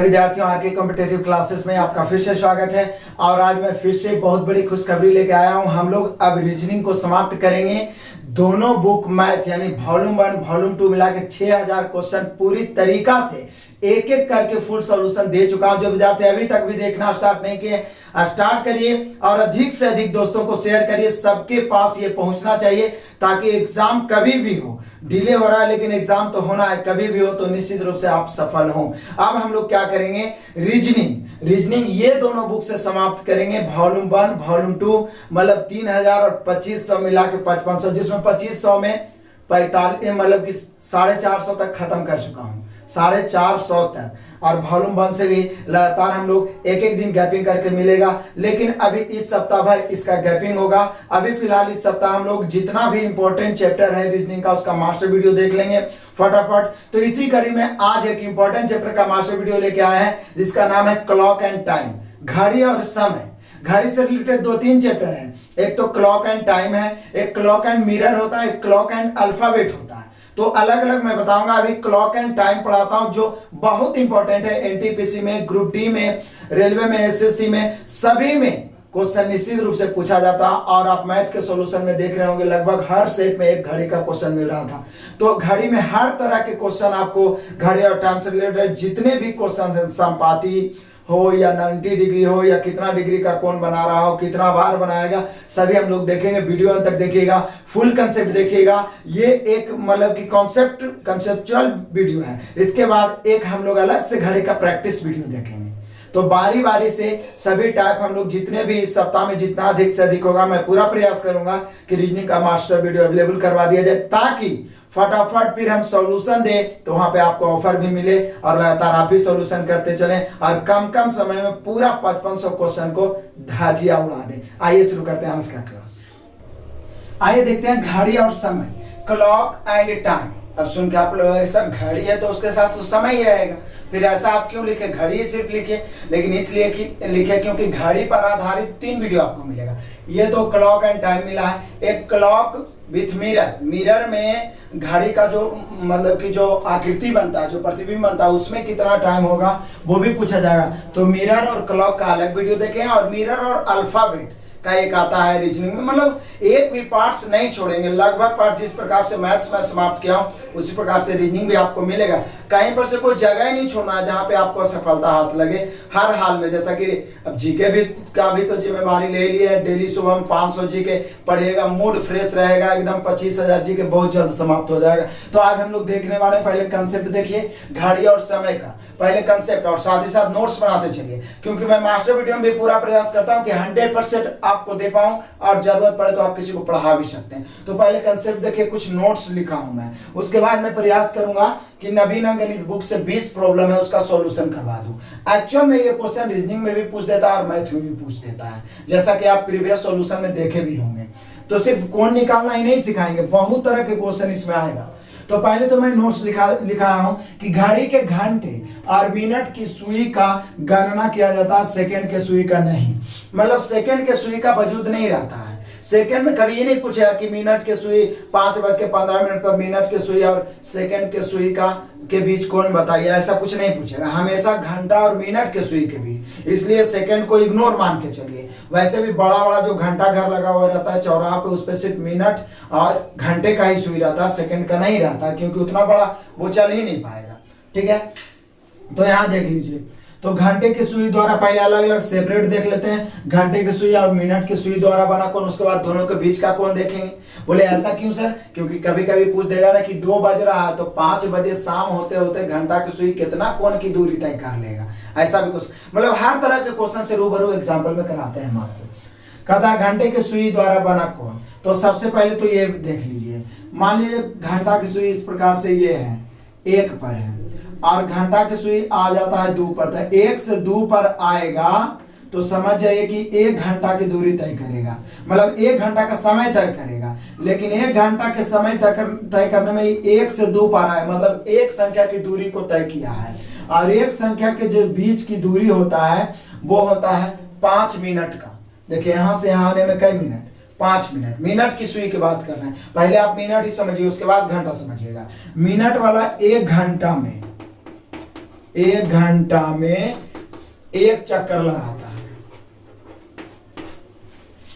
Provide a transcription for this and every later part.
विद्यार्थियों, आर के competitive classes में आपका फिर से स्वागत है। और आज मैं फिर से बहुत बड़ी खुशखबरी लेके आया हूं। हम लोग अब रीजनिंग को समाप्त करेंगे। दोनों बुक मैथ यानी वॉल्यूम 1 वॉल्यूम 2 मिला के 6000 क्वेश्चन पूरी तरीका से एक एक करके फुल सॉल्यूशन दे चुका हूं। जो विद्यार्थी अभी तक भी देखना स्टार्ट नहीं किए, स्टार्ट करिए और अधिक से अधिक दोस्तों को शेयर करिए। सबके पास ये पहुंचना चाहिए ताकि एग्जाम कभी भी हो, डिले हो रहा है लेकिन एग्जाम तो होना है, कभी भी हो तो निश्चित रूप से आप सफल हो। अब हम लोग क्या करेंगे, रीजनिंग ये दोनों बुक से समाप्त करेंगे। वॉल्यूम 1 वॉल्यूम 2 मतलब 3000 और 2500 मिला के 5500, जिसमें 2500 में 45 मतलब कि 450 तक खत्म कर चुका हूं, 450 तक। और वॉल्यूम 1 से भी लगातार हम लोग एक एक दिन गैपिंग करके मिलेगा, लेकिन अभी इस सप्ताह भर इसका गैपिंग होगा। अभी फिलहाल इस सप्ताह हम लोग जितना भी इंपॉर्टेंट चैप्टर है रीजनिंग का उसका मास्टर वीडियो देख लेंगे फटाफट। तो इसी कड़ी में आज एक इंपॉर्टेंट चैप्टर का मास्टर वीडियो लेके आए हैं जिसका नाम है क्लॉक एंड टाइम, घड़ी और समय। घड़ी से रिलेटेड 2-3 चैप्टर हैं। एक तो क्लॉक एंड टाइम है, एक क्लॉक एंड मिरर होता है, एक क्लॉक एंड अल्फाबेट होता है। तो अलग अलग मैं बताऊंगा। अभी क्लॉक एंड टाइम पढ़ाता हूं जो बहुत इंपॉर्टेंट है। एनटीपीसी में, ग्रुप डी में, रेलवे में, एसएससी में, सभी में क्वेश्चन निश्चित रूप से पूछा जाता है। और आप मैथ के सॉल्यूशन में देख रहे होंगे लगभग हर सेट में एक घड़ी का क्वेश्चन मिल रहा था। तो घड़ी में हर तरह के क्वेश्चन आपको घड़ी और टाइम से रिलेटेड जितने भी क्वेश्चन हैं, संपाति हो या 90 डिग्री हो या कितना डिग्री का कौन बना रहा हो, कितना बार बनाएगा, सभी हम लोग देखेंगे। वीडियो अंत तक देखिएगा, फुल कंसेप्ट देखिएगा। ये एक मतलब कि कंसेप्चुअल वीडियो है। इसके बाद एक हम लोग अलग से घड़ी का प्रैक्टिस वीडियो देखेंगे। तो बारी बारी से सभी टाइप हम लोग जितने भी इस सप्ताह में जितना अधिक से अधिक होगा, मैं पूरा प्रयास करूंगा कि रीजनिंग का मास्टर वीडियो अवेलेबल करवा दिया जाए ताकि फटाफट फिर हम सॉल्यूशन दें तो वहां पे आपको ऑफर भी मिले और लगातार आप ही सॉल्यूशन करते चलें और कम कम समय में पूरा 5500 क्वेश्चन को धाजिया उड़ा दें। आइए शुरू करते हैं आज का क्लास। आइए देखते हैं घड़ी और समय, क्लॉक एंड टाइम। अब सुन के आप लोग सर घड़ी है तो उसके साथ तो समय ही रहेगा, फिर ऐसा आप क्यों लिखे, घड़ी सिर्फ लिखे। लेकिन इसलिए लिखे क्योंकि घड़ी पर आधारित 3 वीडियो आपको मिलेगा। ये तो क्लॉक एंड टाइम मिला है, एक क्लॉक विथ मिरर। मिरर में घड़ी का जो मतलब कि जो आकृति बनता है, जो प्रतिबिंब बनता है, उसमें कितना टाइम होगा वो भी पूछा जाएगा। तो मिरर और क्लॉक का अलग वीडियो देखें और मिरर और अल्फाबेट का एक आता है रीजनिंग में। मतलब एक भी पार्ट्स नहीं छोड़ेंगे, लगभग पार्ट जिस प्रकार से मैथ्स में समाप्त किया हूं उसी प्रकार से रीजनिंग भी आपको मिलेगा। कहीं पर से कोई जगह ही नहीं छोड़ना है जहां पे आपको सफलता हाथ लगे हर हाल में। जैसा कि अब जीके भी का भी तो जिम्मेवारी ले ली है। डेली सुबह में 500 जीके पढ़िएगा, मूड फ्रेश रहेगा एकदम। 25,000 जीके बहुत जल्द समाप्त हो जाएगा। तो आज हम लोग देखने वाले पहले कंसेप्ट देखिए घड़ी और समय का, पहले कंसेप्ट और साथ ही साथ नोट्स बनाते चलिए क्योंकि मैं मास्टर वीडियो में भी पूरा प्रयास करता हूं कि 100% आपको दे पाऊं और जरूरत पड़े तो आप किसी को पढ़ा भी सकते हैं। तो पहले कंसेप्ट देखिए, कुछ नोट्स लिखा हूं मैं। उसके बाद मैं प्रयास करूंगा कि नवीन अंकगणित बुक से 20 प्रॉब्लम है उसका सॉल्यूशन करवा दूं। एक्चुअल में ये क्वेश्चन रीजनिंग में भी पूछ देता है और मैथ में भी पूछ देता है, जैसा कि आप प्रीवियस सॉल्यूशन में देखे भी होंगे। तो सिर्फ कौन निकालना ही नहीं सिखाएंगे, बहुत तरह के क्वेश्चन इसमें आएगा। तो पहले तो मैं नोट्स लिखा हूं कि घड़ी के घंटे और मिनट की सुई का गणना किया जाता है, सेकंड के सुई का नहीं। मतलब सेकंड के सुई का वजूद नहीं रहता है। सेकंड में कभी ये नहीं पूछेगा कि मिनट के सुई 5:15 पर मिनट के सुई और सेकंड के सुई का के बीच कौन बताइए, ऐसा कुछ नहीं पूछेगा। हमेशा घंटा और मिनट के सुई के बीच, इसलिए सेकंड को इग्नोर मान के चलिए। वैसे भी बड़ा बड़ा जो घंटा घर लगा हुआ रहता है चौराहा पे, उस पर सिर्फ मिनट और घंटे का ही सुई रहता है, सेकंड का नहीं रहता क्योंकि उतना बड़ा वो चल ही नहीं पाएगा। ठीक है, तो यहाँ देख लीजिए। तो घंटे की सुई द्वारा पहले अलग अलग सेपरेट देख लेते हैं, घंटे की सुई और मिनट की सुई द्वारा बना कौन, उसके बाद दोनों के बीच का कौन देखेंगे। बोले ऐसा क्यों सर, क्योंकि कभी कभी पूछ देगा ना कि 2 बज रहा है तो 5 बजे शाम होते होते घंटा की सुई कितना कोण की दूरी तय कर लेगा। ऐसा भी कुछ मतलब हर तरह के क्वेश्चन से रूबरू एग्जाम्पल में कराते हैं हम आपको। कहता घंटे की सुई द्वारा बना कौन। तो सबसे पहले तो ये देख लीजिए, मान लीजिए घंटा की सुई इस प्रकार से ये है, 1 पर है और घंटा की सुई आ जाता है 2 पर। तो 1 से 2 पर आएगा तो समझ जाइए कि 1 घंटा की दूरी तय करेगा, मतलब 1 घंटा का समय तय करेगा। लेकिन 1 घंटा के समय तय करने में 1 से 2 पर आए, मतलब एक संख्या की दूरी को तय किया है। और एक संख्या के जो बीच की दूरी होता है वो होता है 5 मिनट का। देखिए यहां से यहां आने में कई मिनट, 5 मिनट। मिनट की सुई की बात कर रहे हैं, पहले आप मिनट ही समझिए उसके बाद घंटा समझिएगा। मिनट वाला 1 घंटा में 1 घंटा में 1 चक्कर लगाता है।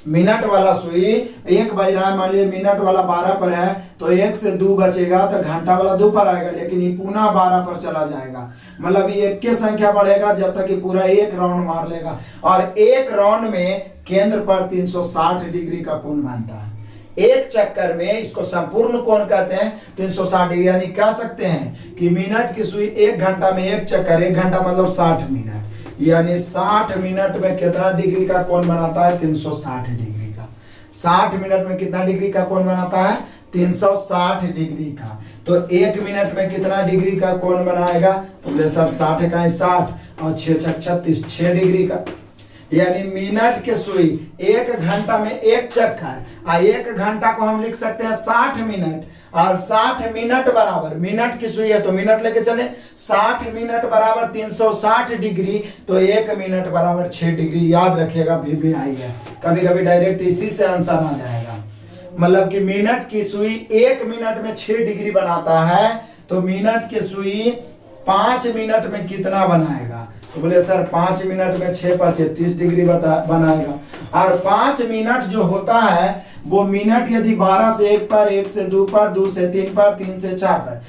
मिनट वाला सुई 1 बज रहा है, मान लीजिए मिनट वाला 12 पर है, तो 1 से 2 बचेगा तो घंटा वाला 2 पर आएगा, लेकिन ये पुनः 12 पर चला जाएगा। मतलब ये 1 की संख्या बढ़ेगा जब तक कि पूरा 1 राउंड मार लेगा। और 1 राउंड में केंद्र पर 360 डिग्री का कोण बनता है। 1 चक्कर में इसको संपूर्ण कोण कहते हैं 360 डिग्री। यानी कह सकते हैं कि मिनट की सुई 1 घंटा में 1 चक्कर, 1 घंटा मतलब 60 मिनट, यानी 60 मिनट में कितना डिग्री का कोण बनाता है? 360 डिग्री का। 60 मिनट में कितना डिग्री का कोण बनाता है? 360 डिग्री का। तो 1 मिनट में कितना डिग्री का कोण बनाएगा? तो बोले सर 60 का 60 और 6 छक 36, 6 डिग्री का। यानी मिनट के सुई 1 घंटा में 1 चक्कर, 1 घंटा को हम लिख सकते हैं 60 मिनट, और 60 मिनट बराबर, मिनट की सुई है तो मिनट लेके चले, 60 मिनट बराबर 360 डिग्री, तो 1 मिनट बराबर 6 डिग्री। याद रखिएगा, VVI है, कभी कभी डायरेक्ट इसी से आंसर आ जाएगा। मतलब कि मिनट की सुई 1 मिनट में 6 डिग्री बनाता है, तो मिनट की सुई 5 मिनट में कितना बनाएगा? तो बोले सर 5 मिनट में 6 5 30 डिग्री बनाएगा। और 5 मिनट जो होता है वो मिनट यदि 12 से 1 पर, 1 से 2 पर, 2 से 3 पर, 3 से 4 पर,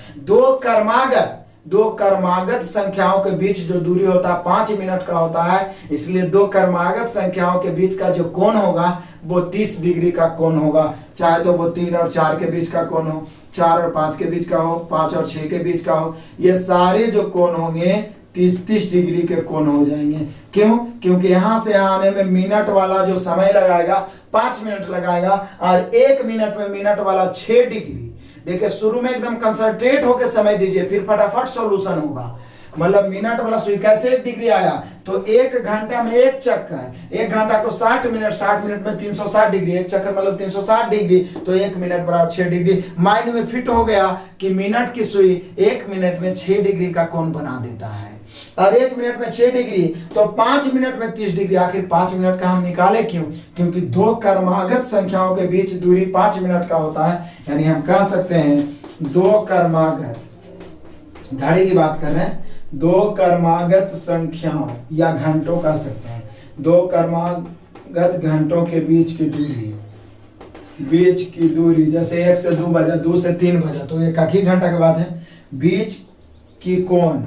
दो क्रमागत संख्याओं के बीच जो दूरी होता है 5 मिनट का होता है। इसलिए 2 क्रमागत संख्याओं के बीच का जो कोण होगा वो 30 डिग्री का कोण होगा। चाहे तो वो 3 और 4 के बीच का कोण हो, 4 और 5 के बीच का हो, 5 और 6 के बीच का हो, ये सारे जो कोण होंगे 30 डिग्री के कोण हो जाएंगे। क्यों? क्योंकि यहां से यहाँ आने में मिनट वाला जो समय लगाएगा 5 मिनट लगाएगा, और 1 मिनट में मिनट वाला 6 डिग्री। देखिए शुरू में एकदम कंसंट्रेट होकर समय दीजिए, फिर फटाफट सॉल्यूशन होगा। मतलब मिनट वाला सुई कैसे 1 डिग्री आया? तो 1 घंटा में 1 चक्कर, 1 घंटा को 60 मिनट, 60 मिनट में 360 डिग्री, 1 चक्कर मतलब 360 डिग्री, तो 1 मिनट बराबर 6 डिग्री। माइंड में फिट हो गया कि मिनट की सुई 1 मिनट में 6 डिग्री का कोण बना देता है। और 1 मिनट में 6 डिग्री, तो 5 मिनट में 30 डिग्री। आखिर 5 मिनट का हम निकाले क्यों? क्योंकि 2 क्रमागत संख्याओं के बीच दूरी 5 मिनट का होता है। यानी हम कह सकते हैं 2 क्रमागत, घड़ी की बात कर रहे हैं, 2 क्रमागत संख्याओं या घंटों कह सकते हैं, 2 क्रमागत घंटों के बीच की दूरी, जैसे 1 से 2 बजा, 2 से 3 बजा, तो एक ही घंटा के बाद है। बीच की कोण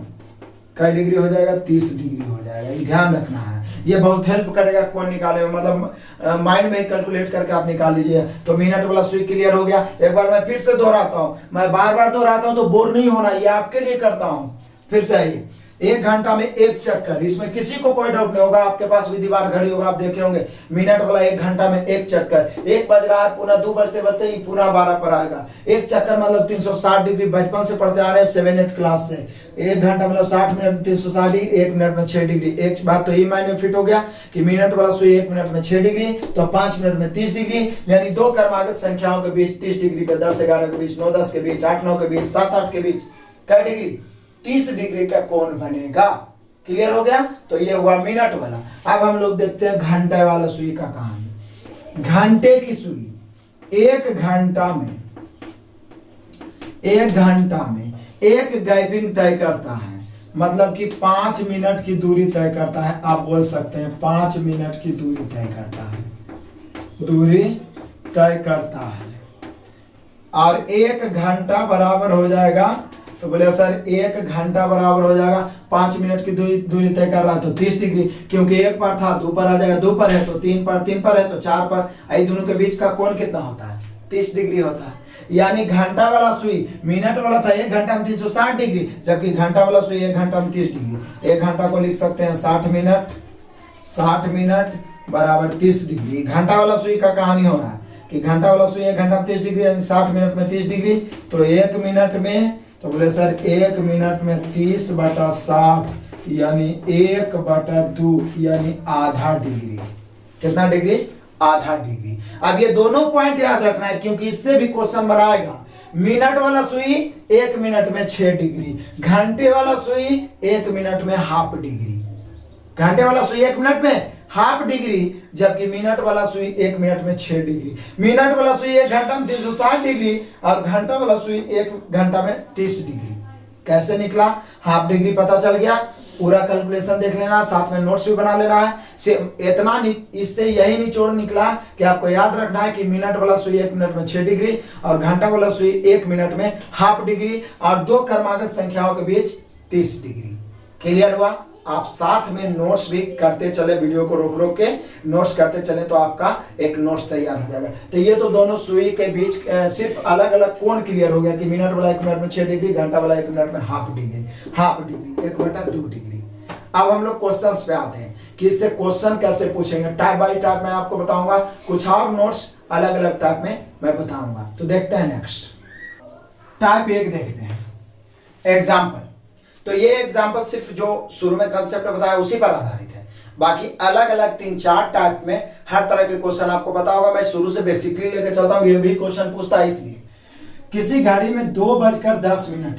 कई डिग्री हो जाएगा? 30 डिग्री हो जाएगा। ये ध्यान रखना है, ये बहुत हेल्प करेगा कोण निकालने में। मतलब माइंड में कैलकुलेट करके आप निकाल लीजिए। तो मिनट वाला सुई क्लियर हो गया। एक बार मैं फिर से दोहराता हूँ, मैं बार बार दोहराता हूँ तो बोर नहीं होना, ये आपके लिए करता हूँ। फिर से आइए, 1 घंटा में 1 चक्कर, इसमें किसी को कोई डाउट नहीं होगा। आपके पास विधिवार घड़ी होगा, आप देखे होंगे। मिनट वाला 1 घंटा में 1 चक्कर, 1 बज रहा है, पुनः 2 बजते बजते ही पुनः 12 पर आएगा। 1 चक्कर मतलब 360 डिग्री, बचपन से पढ़ते आ रहे हैं 7-8 क्लास से। 1 घंटा मतलब 60 मिनट में 360 डिग्री, 1 मिनट में 6 डिग्री। एक बात तो ये माइंड में फिट हो गया कि मिनट वाला सुई 1 मिनट में 6 डिग्री, तो 5 मिनट में 30 डिग्री। यानी 2 क्रमागत संख्याओं के बीच 30 डिग्री का, 10-11 के बीच, 9-10 के बीच, 8-9 के बीच, 7-8 के बीच क्या डिग्री? 30 डिग्री का कोण बनेगा। क्लियर हो गया? तो ये हुआ मिनट वाला। अब हम लोग देखते हैं घंटे वाला सुई का कहानी। घंटे की सुई 1 घंटा में 1 गैपिंग तय करता है, मतलब कि 5 मिनट की दूरी तय करता है। आप बोल सकते हैं 5 मिनट की दूरी तय करता है, दूरी तय करता है। और 1 घंटा बराबर हो जाएगा, तो बोले सर 1 घंटा बराबर हो जाएगा 5 मिनट की दूरी तय कर रहा है, तो 30 डिग्री। क्योंकि 1 पर था, 2 पर आ जाएगा, 2 पर है तो 3 पर, 3 पर है तो 4 पर। आई दोनों के बीच का कोण कितना होता है? 30 डिग्री होता है। यानी घंटा वाला सुई, मिनट वाला था 1 घंटा में 360 डिग्री, जबकि घंटा वाला सुई 1 घंटा में 30 डिग्री। 1 घंटा को लिख सकते हैं 60 मिनट बराबर 30 डिग्री। घंटा वाला सुई का कहानी हो रहा है कि घंटा वाला सुई 1 घंटा में 30 डिग्री, यानी 60 मिनट में 30 डिग्री। तो 1 मिनट में, तो बोले सर 1 मिनट में 30/60, यानी 1/2, यानी आधा डिग्री। कितना डिग्री? आधा डिग्री। अब ये दोनों पॉइंट याद रखना है, क्योंकि इससे भी क्वेश्चन बनाएगा। मिनट वाला सुई 1 मिनट में 6 डिग्री, घंटे वाला सुई 1 मिनट में हाफ डिग्री। घंटे वाला सुई 1 मिनट में हाफ डिग्री, जबकि मिनट वाला सुई 1 मिनट में 6 डिग्री। मिनट वाला सुई 1 घंटा में 360 डिग्री, और घंटा वाला सुई 1 घंटा में 30 डिग्री। कैसे निकला, हाफ डिग्री पता चल गया, पूरा कैलकुलेशन देख लेना, साथ में नोट्स भी बना लेना है। सिर्फ इतना इससे यही निचोड़ निकला कि आपको याद रखना है कि मिनट वाला सुई 1 मिनट में 6 डिग्री और घंटा वाला सुई 1 मिनट में हाफ डिग्री और दो क्रमागत संख्याओं के बीच 30 डिग्री। क्लियर हुआ? आप साथ में नोट्स भी करते चले, वीडियो को रोक रोक के नोट्स करते चले तो आपका एक नोट्स तैयार हो जाएगा। तो ये तो दोनों सुई के बीच सिर्फ अलग अलग कोण क्लियर हो गया कि मिनट वाला 1 मिनट में 6 डिग्री, घंटा वाला 1 मिनट में हाफ डिग्री 1/2 डिग्री। अब हम लोग क्वेश्चंस पे आते हैं कि इससे क्वेश्चन कैसे पूछेंगे। टाइप बाय टाइप मैं आपको बताऊंगा, कुछ और नोट्स अलग अलग टाइप में मैं बताऊंगा। तो देखते हैं नेक्स्ट टाइप 1 देखते हैं, एग्जाम्पल। तो ये एग्जाम्पल सिर्फ जो शुरू में कंसेप्ट बताया उसी पर आधारित है, बाकी अलग अलग 3-4 टाइप में हर तरह के क्वेश्चन आपको पता होगा। मैं शुरू से बेसिकली लेकर चलता हूँ, ये भी क्वेश्चन पूछता है। इसलिए किसी घड़ी में 2:10 हुए हैं,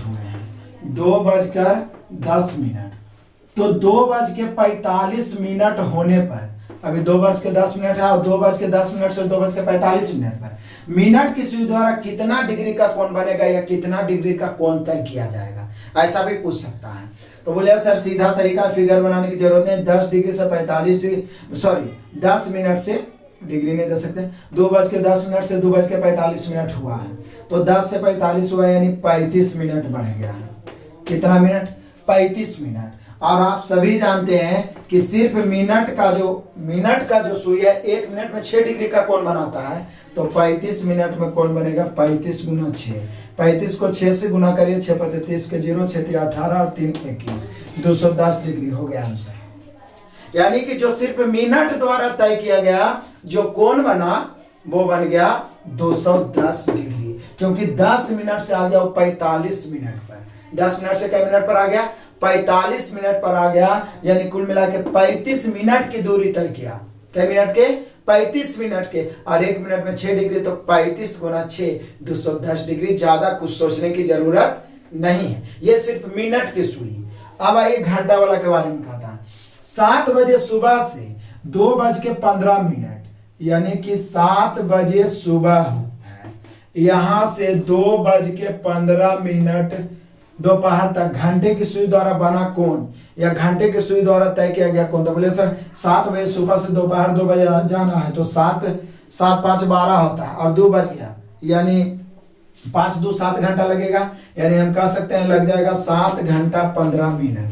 2:10, तो 2:45 होने पर, अभी 2:10 है और 2:10 से 2:45 पर मिनट की सुई द्वारा कितना डिग्री का कोण बनेगा या कितना डिग्री का कोण तय किया जाएगा, ऐसा भी पूछ सकता है। तो बोले सर सीधा तरीका फिगर बनाने की जरूरत नहीं, 10 डिग्री से 45 डिग्री, सॉरी 10 मिनट से डिग्री नहीं दे सकते, 2:10 से 2:45 हुआ है, तो 10 से 45 हुआ यानी 35 मिनट बढ़ गया है। कितना मिनट? 35 मिनट। और आप सभी जानते हैं कि सिर्फ मिनट का जो सुई है 1 मिनट में 6 डिग्री का कोण बनाता है, तो 35 मिनट में कोण बनेगा 35 गुना 6। 35 को 6 से गुना करिए, 6 × 5 = 30 के 0, 6 × 18 और 3 = 21, 210 डिग्री हो गया आंसर। यानी कि जो सिर्फ मिनट द्वारा तय किया गया जो कोण बना वो बन गया 210 डिग्री, क्योंकि 10 मिनट से आ गया 45 मिनट पर। 10 मिनट से कई मिनट पर आ गया? 45 मिनट पर आ गया, यानी कुल मिला के 35 मिनट की दूरी तय किया। कई मिनट के? 35 मिनट के, और 1 मिनट में 6 डिग्री, तो 35 गुना 6 210 डिग्री। ज्यादा कुछ सोचने की जरूरत नहीं है, ये सिर्फ मिनट की सुई। अब आइए घंटा वाला के बारे में कहता है। 7 बजे सुबह से 2:15, यानी कि 7 बजे सुबह है, यहां से 2:15 दोपहर तक घंटे की सुई द्वारा बना कोण या घंटे की सुई द्वारा तय किया गया कोण। तो बोले सर 7 बजे सुबह से दोपहर 2 बजे जाना है, तो 7 7 5 12 होता है और 2 बज गया, यानी 5 2 7 घंटा लगेगा, यानी हम कह सकते हैं लग जाएगा 7 घंटा 15 मिनट।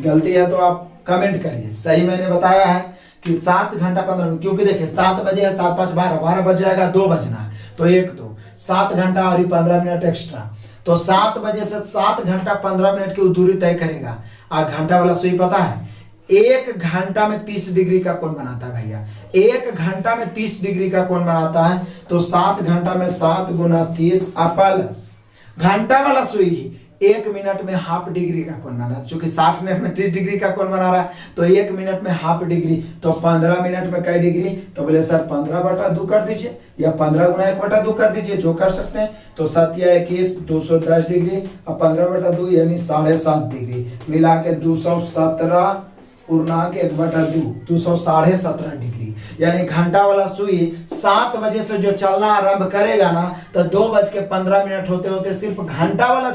गलती है तो आप कमेंट करिए, सही मैंने बताया है कि 7 घंटा 15 मिनट, क्योंकि देखिए 7 बजे है, 7 5 12, 12 बज जाएगा, 2 बजना है, तो 1 2 7 घंटा और 15 मिनट एक्स्ट्रा, तो 7 बजे से 7 घंटा 15 मिनट की दूरी तय करेगा। और घंटा वाला सुई पता है 1 घंटा में 30 डिग्री का कोण बनाता है भैया, 1 घंटा में 30 डिग्री का कोण बनाता है, तो 7 घंटा में 7 गुना 30 प्लस घंटा वाला सुई 1 मिनट में हाफ डिग्री का कोण बना रहा है, चूंकि 60 मिनट में 30 डिग्री का कोण बना रहा है, तो 1 मिनट में हाफ डिग्री, तो 15 मिनट में कई डिग्री? तो बोले सर 15/2 कर दीजिए या 15 गुना 1/2 कर दीजिए, जो कर सकते हैं। तो 7 या 21 210 डिग्री और 15/2 यानी 7.5 डिग्री, मिला के 217 पूर्णांक 1/2, 217 डिग्री। यानी घंटा वाला सुई 7 बजे से जो चलना आरंभ करेगा ना, तो 2:15 होते होते सिर्फ घंटा वाला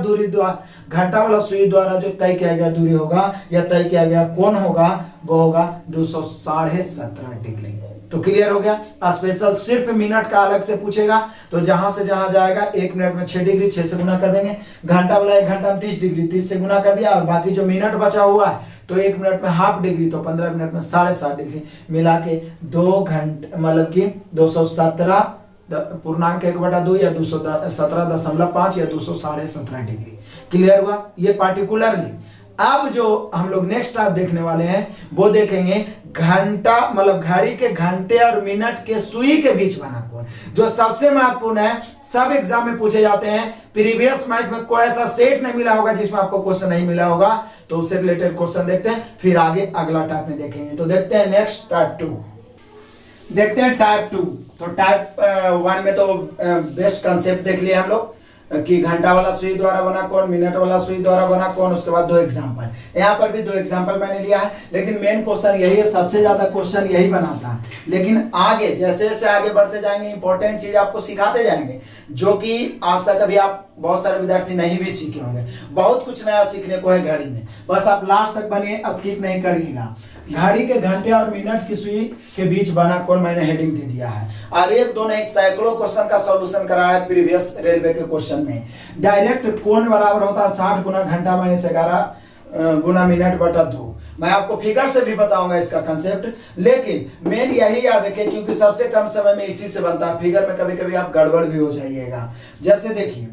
सुई द्वारा जो तय किया गया दूरी होगा या तय किया गया कोण होगा, वो होगा 217 डिग्री। तो क्लियर हो गया। स्पेशल सिर्फ मिनट का अलग से पूछेगा, तो जहां से जहां जाएगा 1 मिनट में 6 डिग्री, 6 से गुना कर देंगे। घंटा वाला 1 घंटा में 30 डिग्री, 30 से गुना कर दिया, और बाकी जो मिनट बचा हुआ है तो 1 मिनट में हाफ डिग्री, तो 15 मिनट में 7.5 डिग्री, मिला के 2 घंटे मतलब कि 217 पूर्णांक 1/2 या 217.5 या 217 डिग्री। क्लियर हुआ ये पार्टिकुलरली। अब जो हम लोग नेक्स्ट आप देखने वाले हैं वो देखेंगे घंटा मतलब घड़ी के घंटे और मिनट के सुई के बीच बना कोण, जो सबसे महत्वपूर्ण है, सब एग्जाम में पूछे जाते हैं। प्रीवियस मैथ में कोई ऐसा सेट नहीं मिला होगा जिसमें आपको क्वेश्चन नहीं मिला होगा, तो उससे रिलेटेड क्वेश्चन देखते हैं, फिर आगे अगला टाइप में देखेंगे। तो देखते हैं नेक्स्ट टाइप 2, देखते हैं टाइप 2। तो टाइप 1 में तो बेस्ट कंसेप्ट देख लिया हम लोग, कि घंटा वाला सुई द्वारा बना कौन, मिनट वाला सुई द्वारा बना कौन, उसके बाद 2 एग्जाम्पल। यहाँ पर भी 2 एग्जाम्पल मैंने लिया है, लेकिन मेन क्वेश्चन यही है, सबसे ज्यादा क्वेश्चन यही बनाता है। लेकिन आगे जैसे जैसे आगे बढ़ते जाएंगे इंपॉर्टेंट चीज आपको सिखाते जाएंगे, जो कि आज तक अभी आप बहुत सारे विद्यार्थी नहीं भी सीखे होंगे। बहुत कुछ नया सीखने को है घड़ी में, बस आप लास्ट तक बनिए, स्किप नहीं करिएगा। घड़ी के घंटे और मिनट की सुई के बीच बना कौन, मैंने हेडिंग दे दिया है। और एक दो नहीं, सैकड़ों क्वेश्चन का सॉल्यूशन कराया है प्रीवियस रेलवे के क्वेश्चन में। डायरेक्ट कौन बराबर होता है 60 गुना घंटा माइनस 11 गुना मिनट बटा 2। मैं आपको फिगर से भी बताऊंगा इसका कंसेप्ट, लेकिन मेन यही याद रखिए क्योंकि सबसे कम समय में इसी से बनता है। फिगर में कभी कभी आप गड़बड़ भी हो जाइएगा। जैसे देखिए,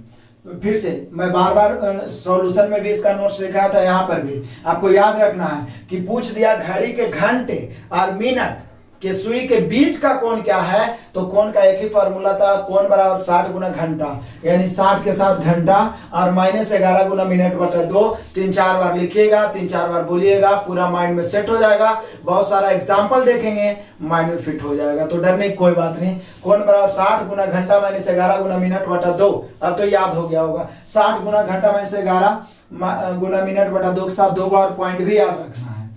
फिर से मैं बार बार सॉल्यूशन में भी इसका नोट्स लिखा था, यहाँ पर भी आपको याद रखना है कि पूछ दिया घड़ी के घंटे और मिनट के सुई के बीच का कोण क्या है, तो कोण का एक ही फॉर्मूला था, कोण बराबर 60 गुना घंटा, यानी 60 के साथ घंटा और माइनस 11 गुना मिनट बटा 2। 3-4 बार लिखिएगा, 3-4 बार बोलिएगा, पूरा माइंड में सेट हो जाएगा। बहुत सारा एग्जाम्पल देखेंगे, माइंड में फिट हो जाएगा, तो डरने की कोई बात नहीं। कोण बराबर 60 गुना घंटा माइनस 11 गुना मिनट बटा 2। अब तो याद हो गया होगा, 60 गुना घंटा माइनस 11 गुना मिनट बटा 2 के साथ 2 बार पॉइंट भी याद रखना है।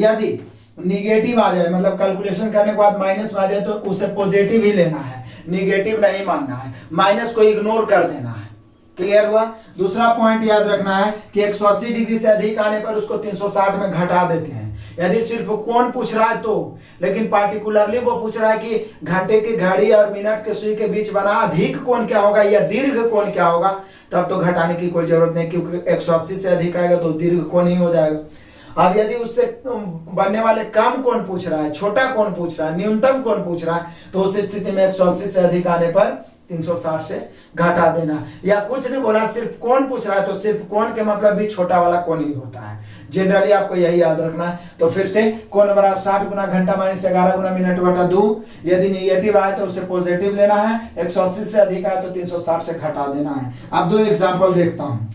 यदि निगेटिव आ जाए, मतलब कैलकुलेशन करने के बाद माइनस आ जाए, तो उसे पॉजिटिव ही लेना है, निगेटिव नहीं मानना है, माइनस को इग्नोर कर देना है। क्लियर हुआ। दूसरा पॉइंट याद रखना है कि 180 डिग्री से अधिक आने पर उसको 360 में घटा देते हैं, यदि सिर्फ कोण पूछ रहा है तो। लेकिन पार्टिकुलरली वो पूछ रहा है कि घंटे की घड़ी और मिनट के सुई के बीच बना अधिक कोण क्या होगा या दीर्घ कोण क्या होगा, तब तो घटाने की कोई जरूरत नहीं, क्योंकि 180 से अधिक आएगा तो दीर्घ कोण ही हो जाएगा। अब यदि उससे बनने वाले कम कोण पूछ रहा है, छोटा कोण पूछ रहा है, न्यूनतम कोण पूछ रहा है, तो उस स्थिति में 180 से अधिक आने पर 360 से घटा देना। या कुछ नहीं बोला, सिर्फ कोण पूछ रहा है तो सिर्फ कोण के मतलब भी छोटा वाला कोण ही होता है। जनरली आपको यही याद रखना है। तो फिर से कोण बराबर 60 गुना घंटा माइनस 11 गुना मिनट बटा 2। यदि निगेटिव आए तो उसे पॉजिटिव लेना है, 180 से अधिक आए तो 360 से घटा देना है। अब 2 एग्जाम्पल देखता हूं।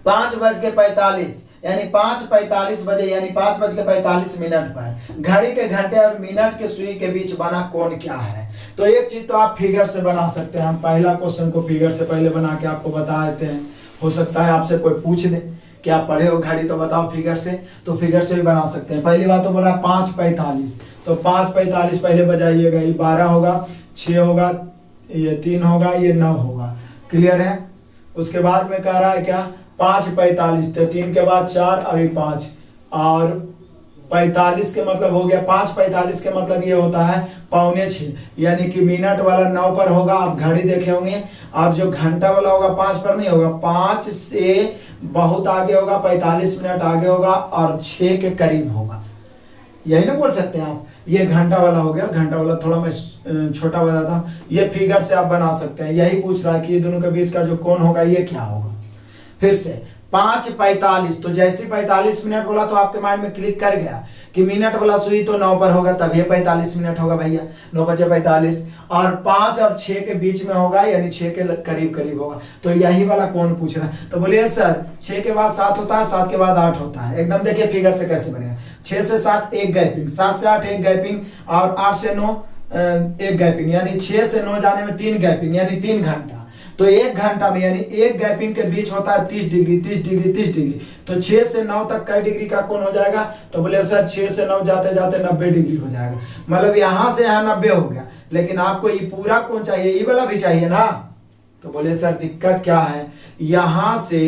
5:45 यानी 5:45 बजे यानी 5:45 पर घड़ी के घंटे और मिनट के सुई के बीच बना कोण क्या है। तो एक चीज तो आप फिगर से बना सकते हैं। हम पहला क्वेश्चन को फिगर से पहले बना के आपको बता देते हैं। हो सकता है आपसे कोई पूछ दे कि आप पढ़े हो घड़ी तो बताओ फिगर से, तो फिगर से भी बना सकते हैं। पहली बात तो बोला 5:45, तो 5:45 पहले बजाइएगा, ये 12 होगा, 6 होगा, ये 3 होगा, ये 9 होगा। क्लियर है। उसके बाद में कह रहा है क्या 5:45 थे, 3 के बाद 4 अभी 5 और 45 के मतलब हो गया 5:45 के मतलब ये होता है 5:45, यानी कि मिनट वाला 9 पर होगा। आप घड़ी देखे होंगे, आप जो घंटा वाला होगा 5 पर नहीं होगा, 5 से बहुत आगे होगा, 45 मिनट आगे होगा और 6 के करीब होगा। यही ना बोल सकते हैं आप। ये घंटा वाला हो गया, घंटा वाला थोड़ा मैं छोटा बताता हूँ। ये फिगर से आप बना सकते हैं। यही पूछ रहा है कि ये दोनों के बीच का जो कोण होगा ये क्या होगा। फिर से 5:45, तो जैसे 45 मिनट बोला तो आपके माइंड में क्लिक कर गया कि मिनट वाला सुई तो 9 पर होगा, तब ये 45 मिनट होगा भैया, 9:45 और 5 और 6 के बीच में होगा, यानी 6 के करीब करीब होगा। तो यही वाला कौन पूछ रहा है। तो बोलिए सर 6 के बाद 7 होता है, 7 के बाद 8 होता है। एकदम देखिए फिगर से कैसे बनेगा। 6 से 7 एक गैपिंग, 7 से 8 एक गैपिंग और 8 से 9 एक गैपिंग, यानी 6 से 9 जाने में 3 गैपिंग, यानी 3 घंटा। तो 1 घंटा में यानी एक गैपिंग के बीच होता है 30 डिग्री 30 डिग्री 30 डिग्री। तो 6 से 9 तक कई डिग्री का कोण हो जाएगा। तो बोले सर 6 से 9 जाते जाते 90 डिग्री हो जाएगा। मतलब यहां से यहां 90 हो गया, लेकिन आपको ये पूरा कोण चाहिए, ये वाला भी चाहिए ना। तो बोले सर दिक्कत क्या है, यहां से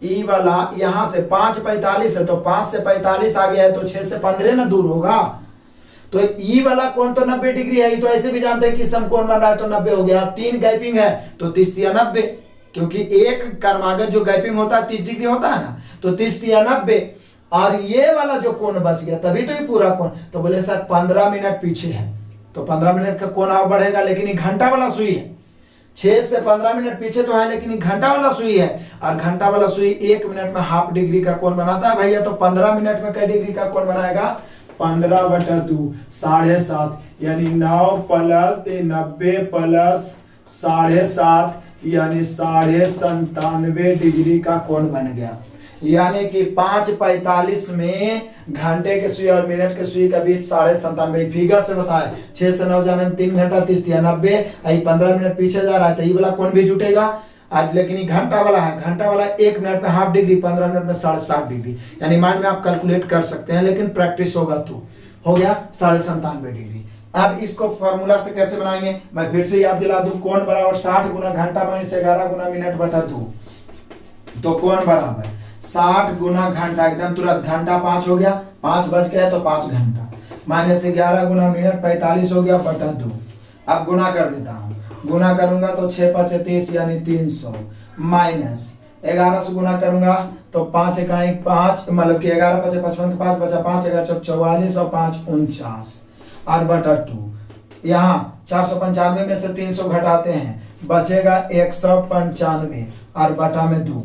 ई वाला, यहां से 5:45 है तो 5 से 45 आ गया है, तो 6 से 15 ना दूर होगा। तो ई वाला कोण तो 90 डिग्री है, तो ऐसे भी जानते हैं कि समकोण बन रहा है तो 90 हो गया। 3 गैपिंग है तो 30 या 90, क्योंकि एक कर्मागत जो गैपिंग होता है 30 डिग्री होता है ना, तो 30 या 90 और ये वाला जो कोण बच गया, तभी तो ये पूरा कोण। तो बोले सर 15 मिनट पीछे है, तो 15 मिनट का कोण और बढ़ेगा, लेकिन ये घंटा वाला सुई है। 6 से 15 मिनट पीछे तो है, लेकिन ये घंटा वाला सुई है, और घंटा वाला सुई 1 मिनट में हाफ डिग्री का कोण बनाता है भैया। तो 15 मिनट में कई डिग्री का कोण बनाएगा, 15/2 7.5, यानी 9 + 90 + 7.5 यानी 97.5 डिग्री का कोण बन गया। यानी कि 5:45 में घंटे के सुई और मिनट के सुई के बीच 97.5 फिगर से बताए। 6 से 9 जाने में 3 घंटा 30 या 90, 15 मिनट पीछे जा रहा है, तो ये वाला कोण भी जुटेगा आज लेकिन ये घंटा वाला है, घंटा वाला 1 मिनट में हाफ डिग्री, 15 मिनट में 7.5 डिग्री, यानी माइंड में आप कैलकुलेट कर सकते हैं, लेकिन प्रैक्टिस होगा तो हो गया 97.5 डिग्री। अब इसको फॉर्मूला से कैसे बनाएंगे, मैं फिर से याद दिला दूं, कोण बराबर 60 गुना घंटा माइनस 11 गुना मिनट बटा 2। तो कोण बराबर 60 गुना घंटा, एकदम तुरंत, घंटा 5 हो गया, 5 बज गया तो 5 घंटा, माइनस 11 गुना मिनट 45 हो गया बटा 2। अब गुना कर देता हूँ, गुना करूंगा तो 6 5 30 यानी 300, माइनस 11 से गुना करूंगा तो 5 इकाई 5, मतलब कि 11 5 55 के 5 बचा 5 11 44 और 5 49 और बटा 2। यहाँ 495 में से 300 घटाते हैं, बचेगा 195 और बटा में 2।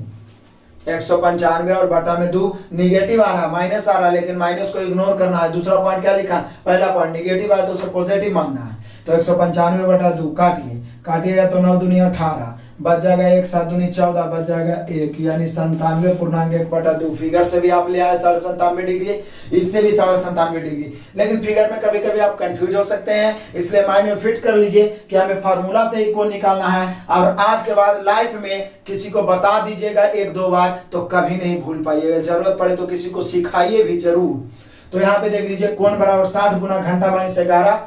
195 और बटा में 2, निगेटिव आ रहा है, माइनस आ रहा है, लेकिन माइनस को इग्नोर करना है। दूसरा पॉइंट क्या लिखा, पहला पॉइंट निगेटिव आया तो उसे पॉजिटिव मानना है। तो 195 बटा 2 काटिए, काटिएगा तो 9 दूनी 18, बच जाएगा 1 7 दूनी 14, बच जाएगा 1, यानी 97.1 बटा 2। फिगर से भी आप ले आए 97.5 डिग्री, इससे भी 97.5 डिग्री, लेकिन फिगर में कभी कभी आप कंफ्यूज हो सकते हैं, इसलिए माइंड में फिट कर लीजिए कि हमें फार्मूला से ही कोण निकालना है। और आज के बाद लाइफ में किसी को बता दीजिएगा 1-2 बार, तो कभी नहीं भूल पाइएगा, जरूरत पड़े तो किसी को सिखाइए भी जरूर। तो यहाँ पे देख लीजिए, कोण बराबर 60 गुना घंटा माइनस 11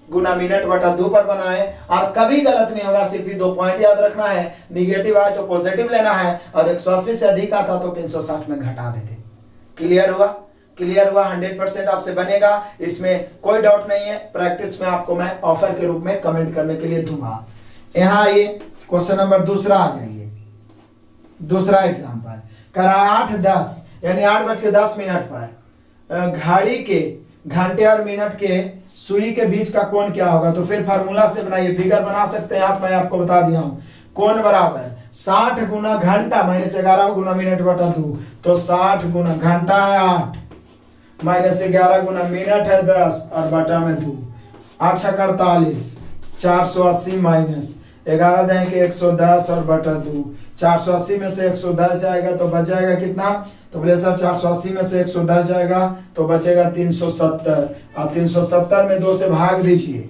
गुना मिनट बटा 2 पर बनाए, और कभी गलत नहीं होगा, सिर्फ 2 पॉइंट याद रखना है, निगेटिव आए तो पॉजिटिव लेना है, और 180 से अधिक आता तो 360 में घटा देते। क्लियर हुआ? क्लियर हुआ? 100% आपसे बनेगा, इसमें कोई डाउट नहीं है। प्रैक्टिस में आपको मैं ऑफर के रूप में कमेंट करने के लिए दूंगा। यहाँ आइए, क्वेश्चन नंबर दूसरा आ जाइए। दूसरा एग्जाम्पल करा 8:10 यानी 8:10 पर घड़ी के घंटे और मिनट के सुई के बीच का कोण क्या होगा। तो फिर फार्मूला से बनाइए, फिगर बना सकते हैं आप, मैं आपको बता दिया हूं। कोण बराबर 60 गुना घंटा माइनस 11 गुना मिनट बटा 2। तो 60 गुना घंटा है 8, माइनस 11 गुना मिनट है 10 और बटा में 2। 8 छक 48, 480 माइनस 11 देंगे 110 और बटा 2। 480 में से 110 जाएगा तो बच जाएगा कितना, तो बोले सर 480 में से 110 जाएगा तो बचेगा 370, और 370 में 2 से भाग दीजिए,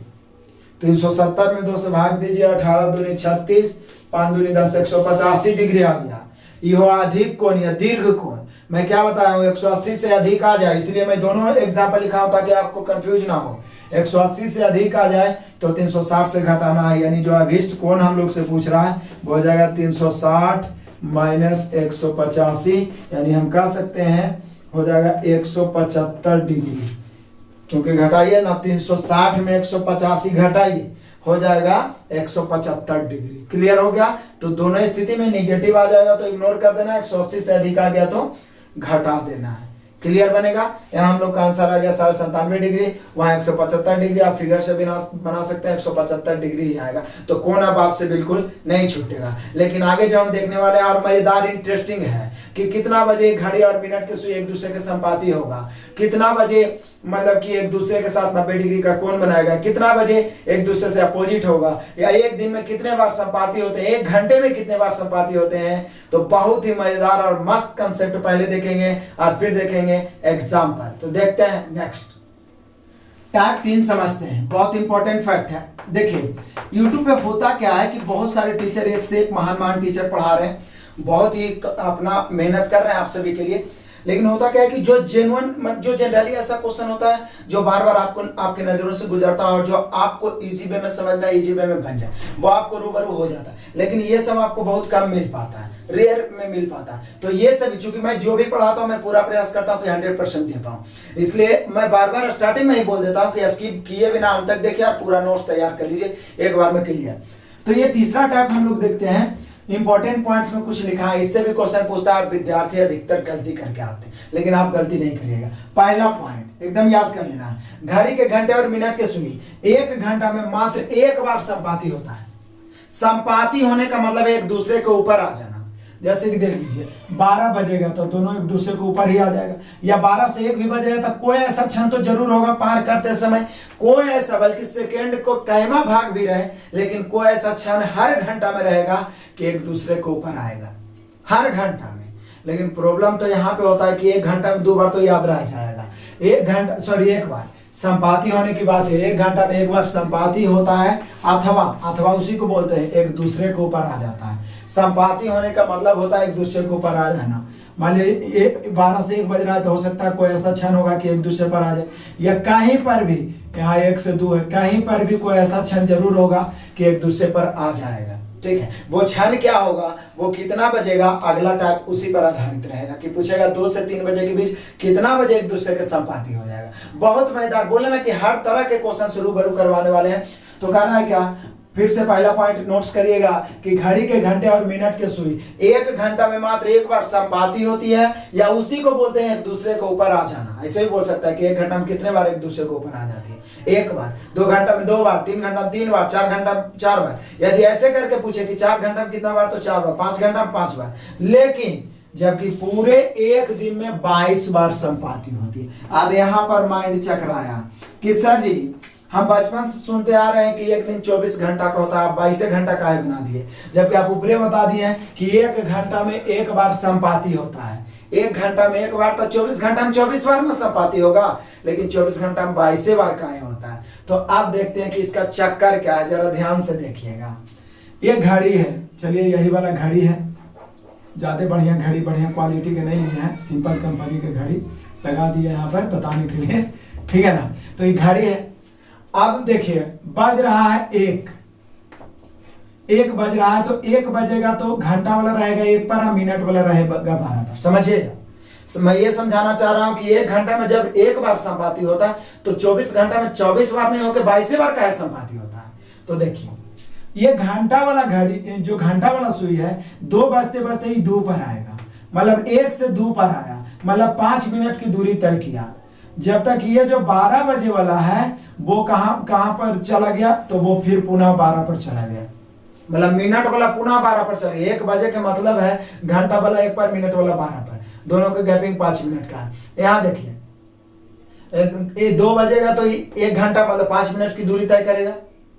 370 में 2 से भाग दीजिए, 18 दूनी 36, 5 दूनी 10, 185 डिग्री आ गया। यह अधिक कोण या दीर्घ कोण, मैं क्या बताया हूँ, 180 से अधिक आ जाए, इसलिए मैं दोनों एग्जाम्पल लिखा हूं ताकि आपको कंफ्यूज ना हो। 180 से अधिक आ जाए तो 360 से घटाना है, यानी जो अभिष्ट कोण हम लोग से पूछ रहा है वो हो जाएगा 360 माइनस 185, यानी हम कह सकते हैं हो जाएगा 175 डिग्री, क्योंकि घटाइए ना, 360 में 185 घटाइए हो जाएगा 175 डिग्री। क्लियर हो गया? तो दोनों स्थिति में निगेटिव आ जाएगा तो इग्नोर कर देना, 180 से अधिक आ गया तो घटा देना है। क्लियर बनेगा? यहाँ हम लोग का आंसर आ गया 97.5 डिग्री, वहां 175 डिग्री, आप फिगर से भी बना सकते हैं, 175 डिग्री ही आएगा। तो कोण अब आपसे बिल्कुल नहीं छूटेगा। लेकिन आगे जो हम देखने वाले हैं और मजेदार इंटरेस्टिंग है कि कितना बजे घड़ी और मिनट के सुई एक दूसरे के संपाती होगा, कितना बजे मतलब कि एक दूसरे के साथ 90 डिग्री का कोण बनाएगा, कितना बजे एक दूसरे से अपोजिट होगा, या एक दिन में कितने बार संपाती होते हैं, एक घंटे में कितने बार संपाती होते हैं। तो बहुत ही मजेदार और मस्त कंसेप्ट पहले देखेंगे और फिर देखेंगे एग्जाम्पल। तो देखते हैं नेक्स्ट। टाइप 3 समझते हैं, बहुत इंपॉर्टेंट फैक्ट है। देखिए यूट्यूब पे होता क्या है कि बहुत सारे टीचर, एक से एक महान टीचर पढ़ा रहे हैं, बहुत ही अपना मेहनत कर रहे हैं आप सभी के लिए, लेकिन होता क्या है कि जो जेन्युइन, जो जनरली ऐसा क्वेश्चन होता है जो बार बार आपको आपके नजरों से गुजरता है और जो आपको इजी वे में समझ में, इजी वे में बन जाए, वो आपको रूबरू हो जाता है। लेकिन ये सब आपको बहुत कम मिल पाता है, रेयर में मिल पाता है। तो ये सब, चूंकि मैं जो भी पढ़ाता हूँ मैं पूरा प्रयास करता हूँ कि 100% दे पाऊँ, इसलिए मैं बार बार स्टार्टिंग में ही बोल देता हूँ कि स्किप किए बिना अंत तक देखिए और पूरा नोट्स तैयार कर लीजिए, एक बार में क्लियर। तो ये तीसरा टाइप हम लोग देखते हैं, इंपॉर्टेंट पॉइंट्स में कुछ लिखा है, इससे भी क्वेश्चन पूछता है और विद्यार्थी अधिकतर गलती करके आते हैं, लेकिन आप गलती नहीं करिएगा। पहला पॉइंट एकदम याद कर लेना है, घड़ी के घंटे और मिनट के सुई 1 घंटा में मात्र 1 बार संपाती होता है। संपाती होने का मतलब एक दूसरे के ऊपर आ जाना। जैसे कि देख लीजिए 12 बजेगा तो दोनों एक दूसरे के ऊपर ही आ जाएगा, या 12 से 1 भी बजेगा तो कोई ऐसा क्षण तो जरूर होगा पार करते समय, कोई ऐसा, बल्कि सेकेंड को कैमा भाग भी रहे, लेकिन कोई ऐसा क्षण हर घंटा में रहेगा कि एक दूसरे के ऊपर आएगा, हर घंटा में। लेकिन प्रॉब्लम तो यहाँ पे होता है कि 1 घंटा में 2 बार तो याद रह जाएगा, 1 बार संपाती होने की बात है, 1 घंटा में 1 बार संपाती होता है, अथवा उसी को बोलते हैं एक दूसरे के ऊपर आ जाता है। संपाती होने का मतलब होता है एक दूसरे के ऊपर आ जाना। मान लीजिए 12 से 1 बज रहा है तो हो सकता है कोई ऐसा क्षण होगा कि एक दूसरे पर आ जाए, या कहीं पर भी, यहाँ 1 से 2 है, कहीं पर भी कोई ऐसा क्षण जरूर होगा कि एक दूसरे पर आ जाएगा। ठीक है, वो क्षण क्या होगा, वो कितना बजेगा, अगला टाइप उसी पर आधारित रहेगा कि पूछेगा 2 से 3 बजे के बीच कितना बजे एक दूसरे के संपाती हो जाएगा। बहुत मजेदार, बोले ना कि हर तरह के क्वेश्चन से रूबरू करवाने वाले हैं। तो कहना है क्या, फिर से पहला पॉइंट नोट्स करिएगा कि घड़ी के घंटे और मिनट के सुई 1 घंटा में मात्र एक बार संपाती होती है, या उसी को बोलते हैं एक दूसरे के ऊपर आ जाना। ऐसे भी बोल सकता है कि 1 घंटा में कितने बार एक दूसरे के ऊपर आ जाती है, 1 बार, 2 घंटा में 2 बार, 3 घंटा में 3 बार, 4 घंटा में 4 बार। यदि ऐसे करके पूछे कि 4 घंटा में कितना बार, तो 4 बार, 5 घंटा में 5 बार। लेकिन जबकि पूरे एक दिन में 22 बार संपाती होती है। अब यहाँ पर माइंड चकराया कि सर जी हम बचपन से सुनते आ रहे हैं कि एक दिन 24 घंटा का होता है, आप 22 घंटा काहे बना दिए, जबकि आप ऊपरे बता दिए हैं कि 1 घंटा में 1 बार संपाती होता है। 1 घंटा में 1 बार, तो 24 घंटा में 24 बार ना संपाती होगा, लेकिन 24 घंटा में 22 बार काहे होता है। तो अब देखते हैं कि इसका चक्कर क्या है, जरा ध्यान से देखिएगा। ये घड़ी है, चलिए यही वाला घड़ी है, ज्यादा बढ़िया घड़ी, बढ़िया क्वालिटी के नहीं लिए हैं, सिंपल कंपनी की घड़ी लगा दिए यहाँ पर बताने के लिए, ठीक है ना। तो ये घड़ी है। अब देखिए बज रहा है 1 बज रहा है, तो 1 बजेगा तो घंटा वाला रहेगा 1 पर, मिनट वाला रहेगा 12 पर। समझिएगा, मैं ये समझाना चाह रहा हूं कि 1 घंटा में जब 1 बार संपाती होता है तो 24 घंटा में 24 बार नहीं होकर 22 बार काहे संपाती होता है। तो देखिए ये घंटा वाला घड़ी, जो घंटा वाला सुई है, 2 बजते बजते ही 2 पर आएगा, मतलब 1 से 2 पर आया, मतलब 5 मिनट की दूरी तय किया। जब तक ये जो 12 बजे वाला है वो कहां पर चला गया, तो वो फिर पुनः 12 पर चला गया, मतलब मिनट वाला पुनः 12 पर चला गया। 1 बजे का मतलब है घंटा वाला 1 पर, मिनट वाला 12 पर, दोनों के गैपिंग 5 मिनट का है। यहाँ देखिए 2 बजेगा तो 1 घंटा मतलब 5 मिनट की दूरी तय करेगा,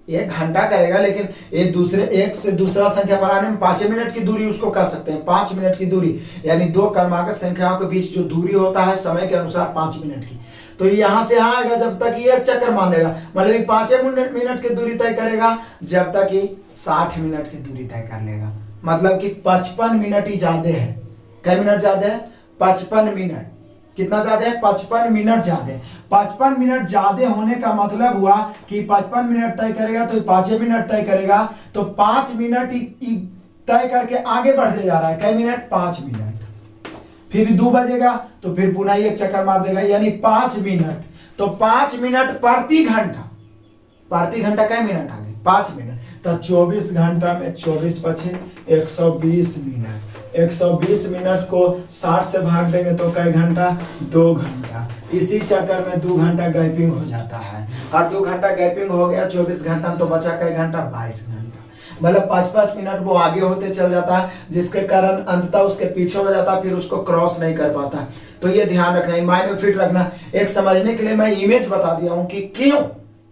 1 घंटा करेगा, लेकिन एक से दूसरा संख्या पर आने में 5 मिनट की दूरी उसको कह सकते हैं, 5 मिनट की दूरी, यानी 2 क्रमागत संख्याओं के बीच जो दूरी होता है समय के अनुसार 5 मिनट की। तो यहां से यहां आएगा जब तक ये 1 चक्कर मान लेगा, मतलब 5 मिनट की दूरी तय करेगा, जब तक ये 60 मिनट की दूरी तय कर लेगा, मतलब कि 55 मिनट ही ज्यादा है। कितने मिनट ज्यादा है, 55 मिनट। कितना ज्यादा है, 55 मिनट ज्यादा। 55 मिनट ज्यादा होने का मतलब हुआ कि 55 मिनट तय करेगा तो 5 मिनट तय करेगा, तो 5 मिनट तय करके आगे बढ़ते जा रहा है। कितने मिनट, 5 मिनट। फिर 2 बजेगा तो फिर पुनः 1 चक्कर मार देगा, यानी 5 मिनट। तो 5 मिनट प्रति घंटा, प्रति घंटा कितने मिनट आ गए, 5 मिनट। तो 24 घंटा में 24 बचे 120 मिनट। 120 मिनट को 60 से भाग देंगे तो कई घंटा, 2 घंटा। इसी चक्कर में 2 घंटा गैपिंग हो जाता है, और 2 घंटा गैपिंग हो गया 24 घंटा में, तो बचा कई घंटा, 22 घंटा। मतलब 5-5 मिनट वो आगे होते चल जाता है, जिसके कारण अंततः उसके पीछे हो जाता है, फिर उसको क्रॉस नहीं कर पाता। तो ये ध्यान रखना, माइंड में फिट रखना। एक समझने के लिए मैं इमेज बता दिया हूं कि क्यों,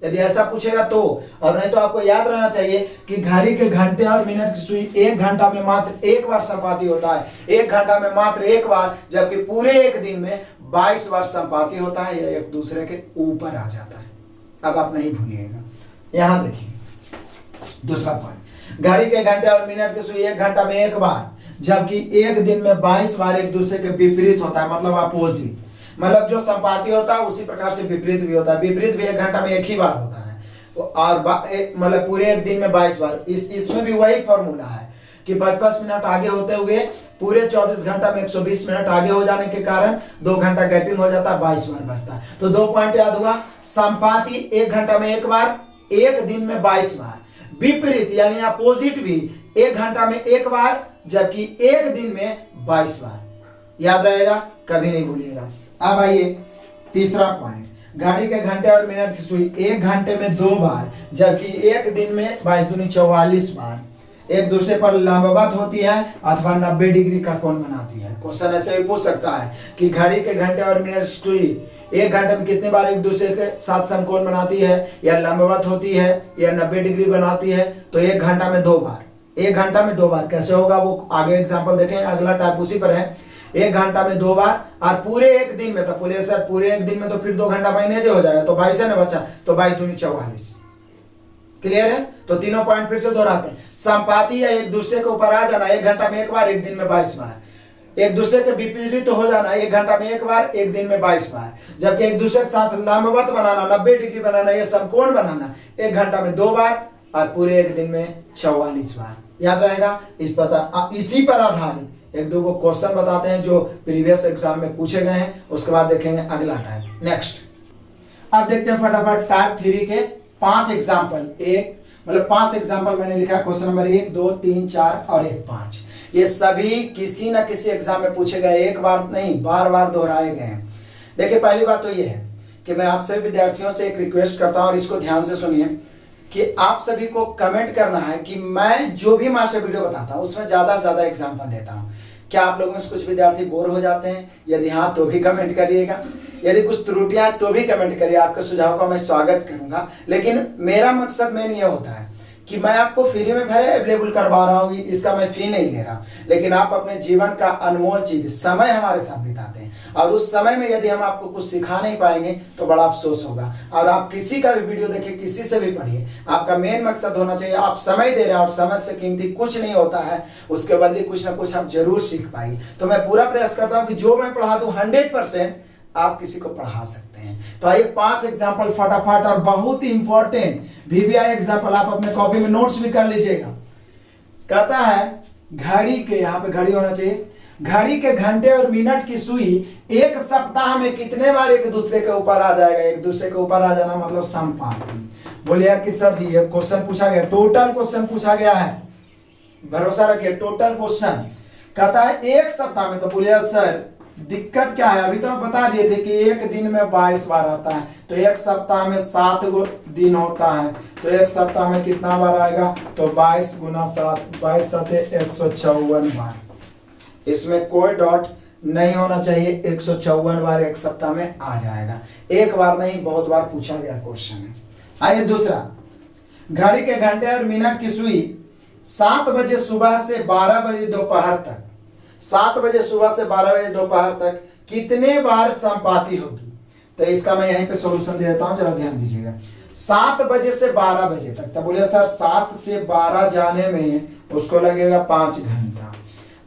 यदि ऐसा पूछेगा तो, और नहीं तो आपको याद रहना चाहिए कि घड़ी के घंटे और मिनट की सुई 1 घंटा में मात्र 1 बार संपाती होता है, 1 घंटा में मात्र 1 बार, जबकि पूरे एक दिन में 22 बार संपाती होता है, या एक दूसरे के ऊपर आ जाता है। अब आप नहीं भूलिएगा। यहां देखिए दूसरा पॉइंट, घड़ी के घंटे और मिनट की सुई 1 घंटा में 1 बार, जबकि एक दिन में 22 बार एक दूसरे के विपरीत होता है, मतलब अपोजिट। मतलब जो संपाती होता है उसी प्रकार से विपरीत भी होता है। विपरीत भी 1 घंटा में 1 ही बार होता है, और मतलब पूरे एक दिन में 22 बार। इसमें भी वही फॉर्मूला है कि 5-5 मिनट आगे होते हुए पूरे 24 घंटा में 120 मिनट आगे हो जाने के कारण 2 घंटा गैपिंग हो जाता है, 22 बार बचता है। तो 2 पॉइंट याद हुआ, संपाती 1 घंटा में 1 बार, एक दिन में 22 बार। विपरीत यानी अपोजिट भी 1 घंटा में 1 बार, जबकि एक दिन में 22 बार। याद रहेगा, कभी नहीं भूलिएगा। अब आइए तीसरा पॉइंट, घड़ी के घंटे और मिनट की सुई 1 घंटे में 2 बार, जबकि एक दिन में 22 दूनी 44 बार एक दूसरे पर लंबवत होती है अथवा 90 डिग्री का कोण बनाती है। क्वेश्चन ऐसे भी पूछ सकता है कि घड़ी के घंटे और मिनट की सुई 1 घंटे में कितने बार एक दूसरे के साथ समकोण बनाती है, या लंबवत होती है, या 90 डिग्री बनाती है। तो 1 घंटा में 2 बार, 1 घंटा में 2 बार कैसे होगा वो आगे एग्जाम्पल देखें, अगला टाइप उसी पर है। 1 घंटा में 2 बार, और पूरे एक दिन में, तो बोले सर पूरे एक दिन में तो फिर 2 घंटा माइनस हो जाएगा, तो 22 है ना बच्चा, तो 22 दूनी 44। क्लियर है? तो तीनों पॉइंट फिर से दोहराते हैं। संपाती या एक दूसरे के ऊपर आ जाना, 1 घंटा में एक बार, 1 दिन में 22 बार। एक दूसरे के विपरीत हो जाना, 1 घंटा में एक बार, 1 दिन में 22 बार। जबकि एक दूसरे के साथ लंबवत बनाना, 90 डिग्री बनाना, या समकोण बनाना 1 घंटा में 2 बार और पूरे 1 दिन में 44 बार। याद रहेगा? इसी पर आधारित 1-2 को क्वेश्चन बताते हैं जो प्रीवियस एग्जाम में पूछे गए हैं, उसके बाद देखेंगे अगला टाइप। नेक्स्ट अब देखते हैं फटाफट टाइप 3 के 5 एग्जाम्पल। 5 एग्जाम्पल मैंने लिखा, क्वेश्चन नंबर 1, 2, 3, 4 और 1, 5। ये सभी किसी ना किसी एग्जाम में पूछे गए, एक बार नहीं बार बार दोहराए गए हैं। देखिए पहली बात तो ये है कि मैं आप सभी विद्यार्थियों से एक रिक्वेस्ट करता हूं और इसको ध्यान से सुनिए कि आप सभी को कमेंट करना है कि मैं जो भी मास्टर वीडियो बताता हूं उसमें ज्यादा से ज्यादा एग्जाम्पल देता हूं। क्या आप लोगों में से कुछ विद्यार्थी बोर हो जाते हैं? यदि हाँ तो भी कमेंट करिएगा। यदि कुछ त्रुटियां तो भी कमेंट करिए, आपके सुझाव का मैं स्वागत करूंगा। लेकिन मेरा मकसद मेन ये होता है कि मैं आपको फ्री में भले अवेलेबल करवा रहा हूँ, इसका मैं फी नहीं ले रहा, लेकिन आप अपने जीवन का अनमोल चीज समय हमारे साथ बिताते हैं और उस समय में यदि हम आपको कुछ सिखा नहीं पाएंगे तो बड़ा अफसोस होगा। और आप किसी का भी वीडियो देखिए, किसी से भी पढ़िए, आपका मेन मकसद होना चाहिए आप समय दे रहे हैं और समय से कीमती कुछ नहीं होता है, उसके बदले कुछ ना कुछ आप जरूर सीख पाइए। तो मैं पूरा प्रयास करता हूँ कि जो मैं पढ़ा दूं 100% आप किसी को पढ़ा सकते हैं। तो आइए 5 एग्जाम्पल फटाफट, और बहुत ही इंपॉर्टेंट VBI एग्जाम्पल, आप अपने कॉपी में नोट्स भी कर लीजिएगा। कहता है घड़ी के, यहाँ पे घड़ी होना चाहिए, घड़ी के घंटे और मिनट की सुई 1 सप्ताह में कितने बार एक दूसरे के ऊपर आ जाएगा? एक दूसरे के ऊपर आ जाना मतलब संपाती। बोलिए कि सर जी ये क्वेश्चन पूछा गया, टोटल क्वेश्चन पूछा गया है, भरोसा रखिए टोटल क्वेश्चन। कहता है 1 सप्ताह में, तो बोलिए सर दिक्कत क्या है? अभी तो आप बता दिए थे कि 1 दिन में 22 बार आता है, तो 1 सप्ताह में 7 दिन होता है, तो 1 सप्ताह में कितना बार आएगा? तो 22 गुना 7, 22 सते 154 बार। इसमें कोई डॉट नहीं होना चाहिए, 154 बार 1 सप्ताह में आ जाएगा। एक बार नहीं, बहुत बार पूछा गया क्वेश्चन है। आइए दूसरा, घड़ी के घंटे और मिनट की सुई 7 बजे सुबह से 12 बजे दोपहर तक, 7 बजे सुबह से 12 बजे दोपहर तक कितने बार संपाती होगी? तो इसका मैं यहीं पे सॉल्यूशन दे देता हूं, जरा ध्यान दीजिएगा। 7 बजे से 12 बजे तक, तो बोलिए सर 7 से 12 जाने में उसको लगेगा 5 घंटा,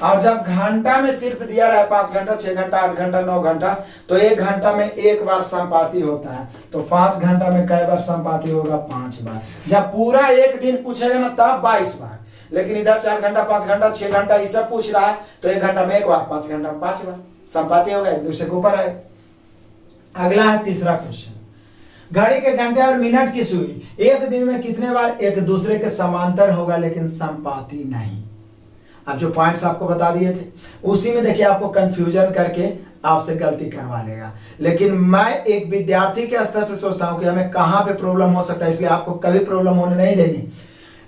और जब घंटा में सिर्फ दिया रहा है 5 घंटा, 6 घंटा, 8 घंटा, 9 घंटा, तो 1 घंटा में 1 बार संपाती होता है। तो 5 घंटा में कई बार संपाती होगा? 5 बार। जब पूरा 1 दिन पूछेगा ना तब 22 बार, लेकिन इधर 4 घंटा, 5 घंटा, 6 घंटा ये सब पूछ रहा है, तो 1 घंटा में 1 बार, 5 घंटा में 5 बार संपाती होगा, एक दूसरे के ऊपर है। अगला है तीसरा क्वेश्चन, घड़ी के घंटे और मिनट की सुई 1 दिन में कितने बार एक दूसरे के समांतर होगा लेकिन संपाती नहीं? अब जो पॉइंट्स आपको बता दिए थे उसी में देखिए आपको कंफ्यूजन करके आपसे गलती करवा लेगा। लेकिन मैं एक विद्यार्थी के स्तर से सोचता हूं कि हमें कहां पे प्रॉब्लम हो सकता है, इसलिए आपको कभी प्रॉब्लम होने नहीं देनी।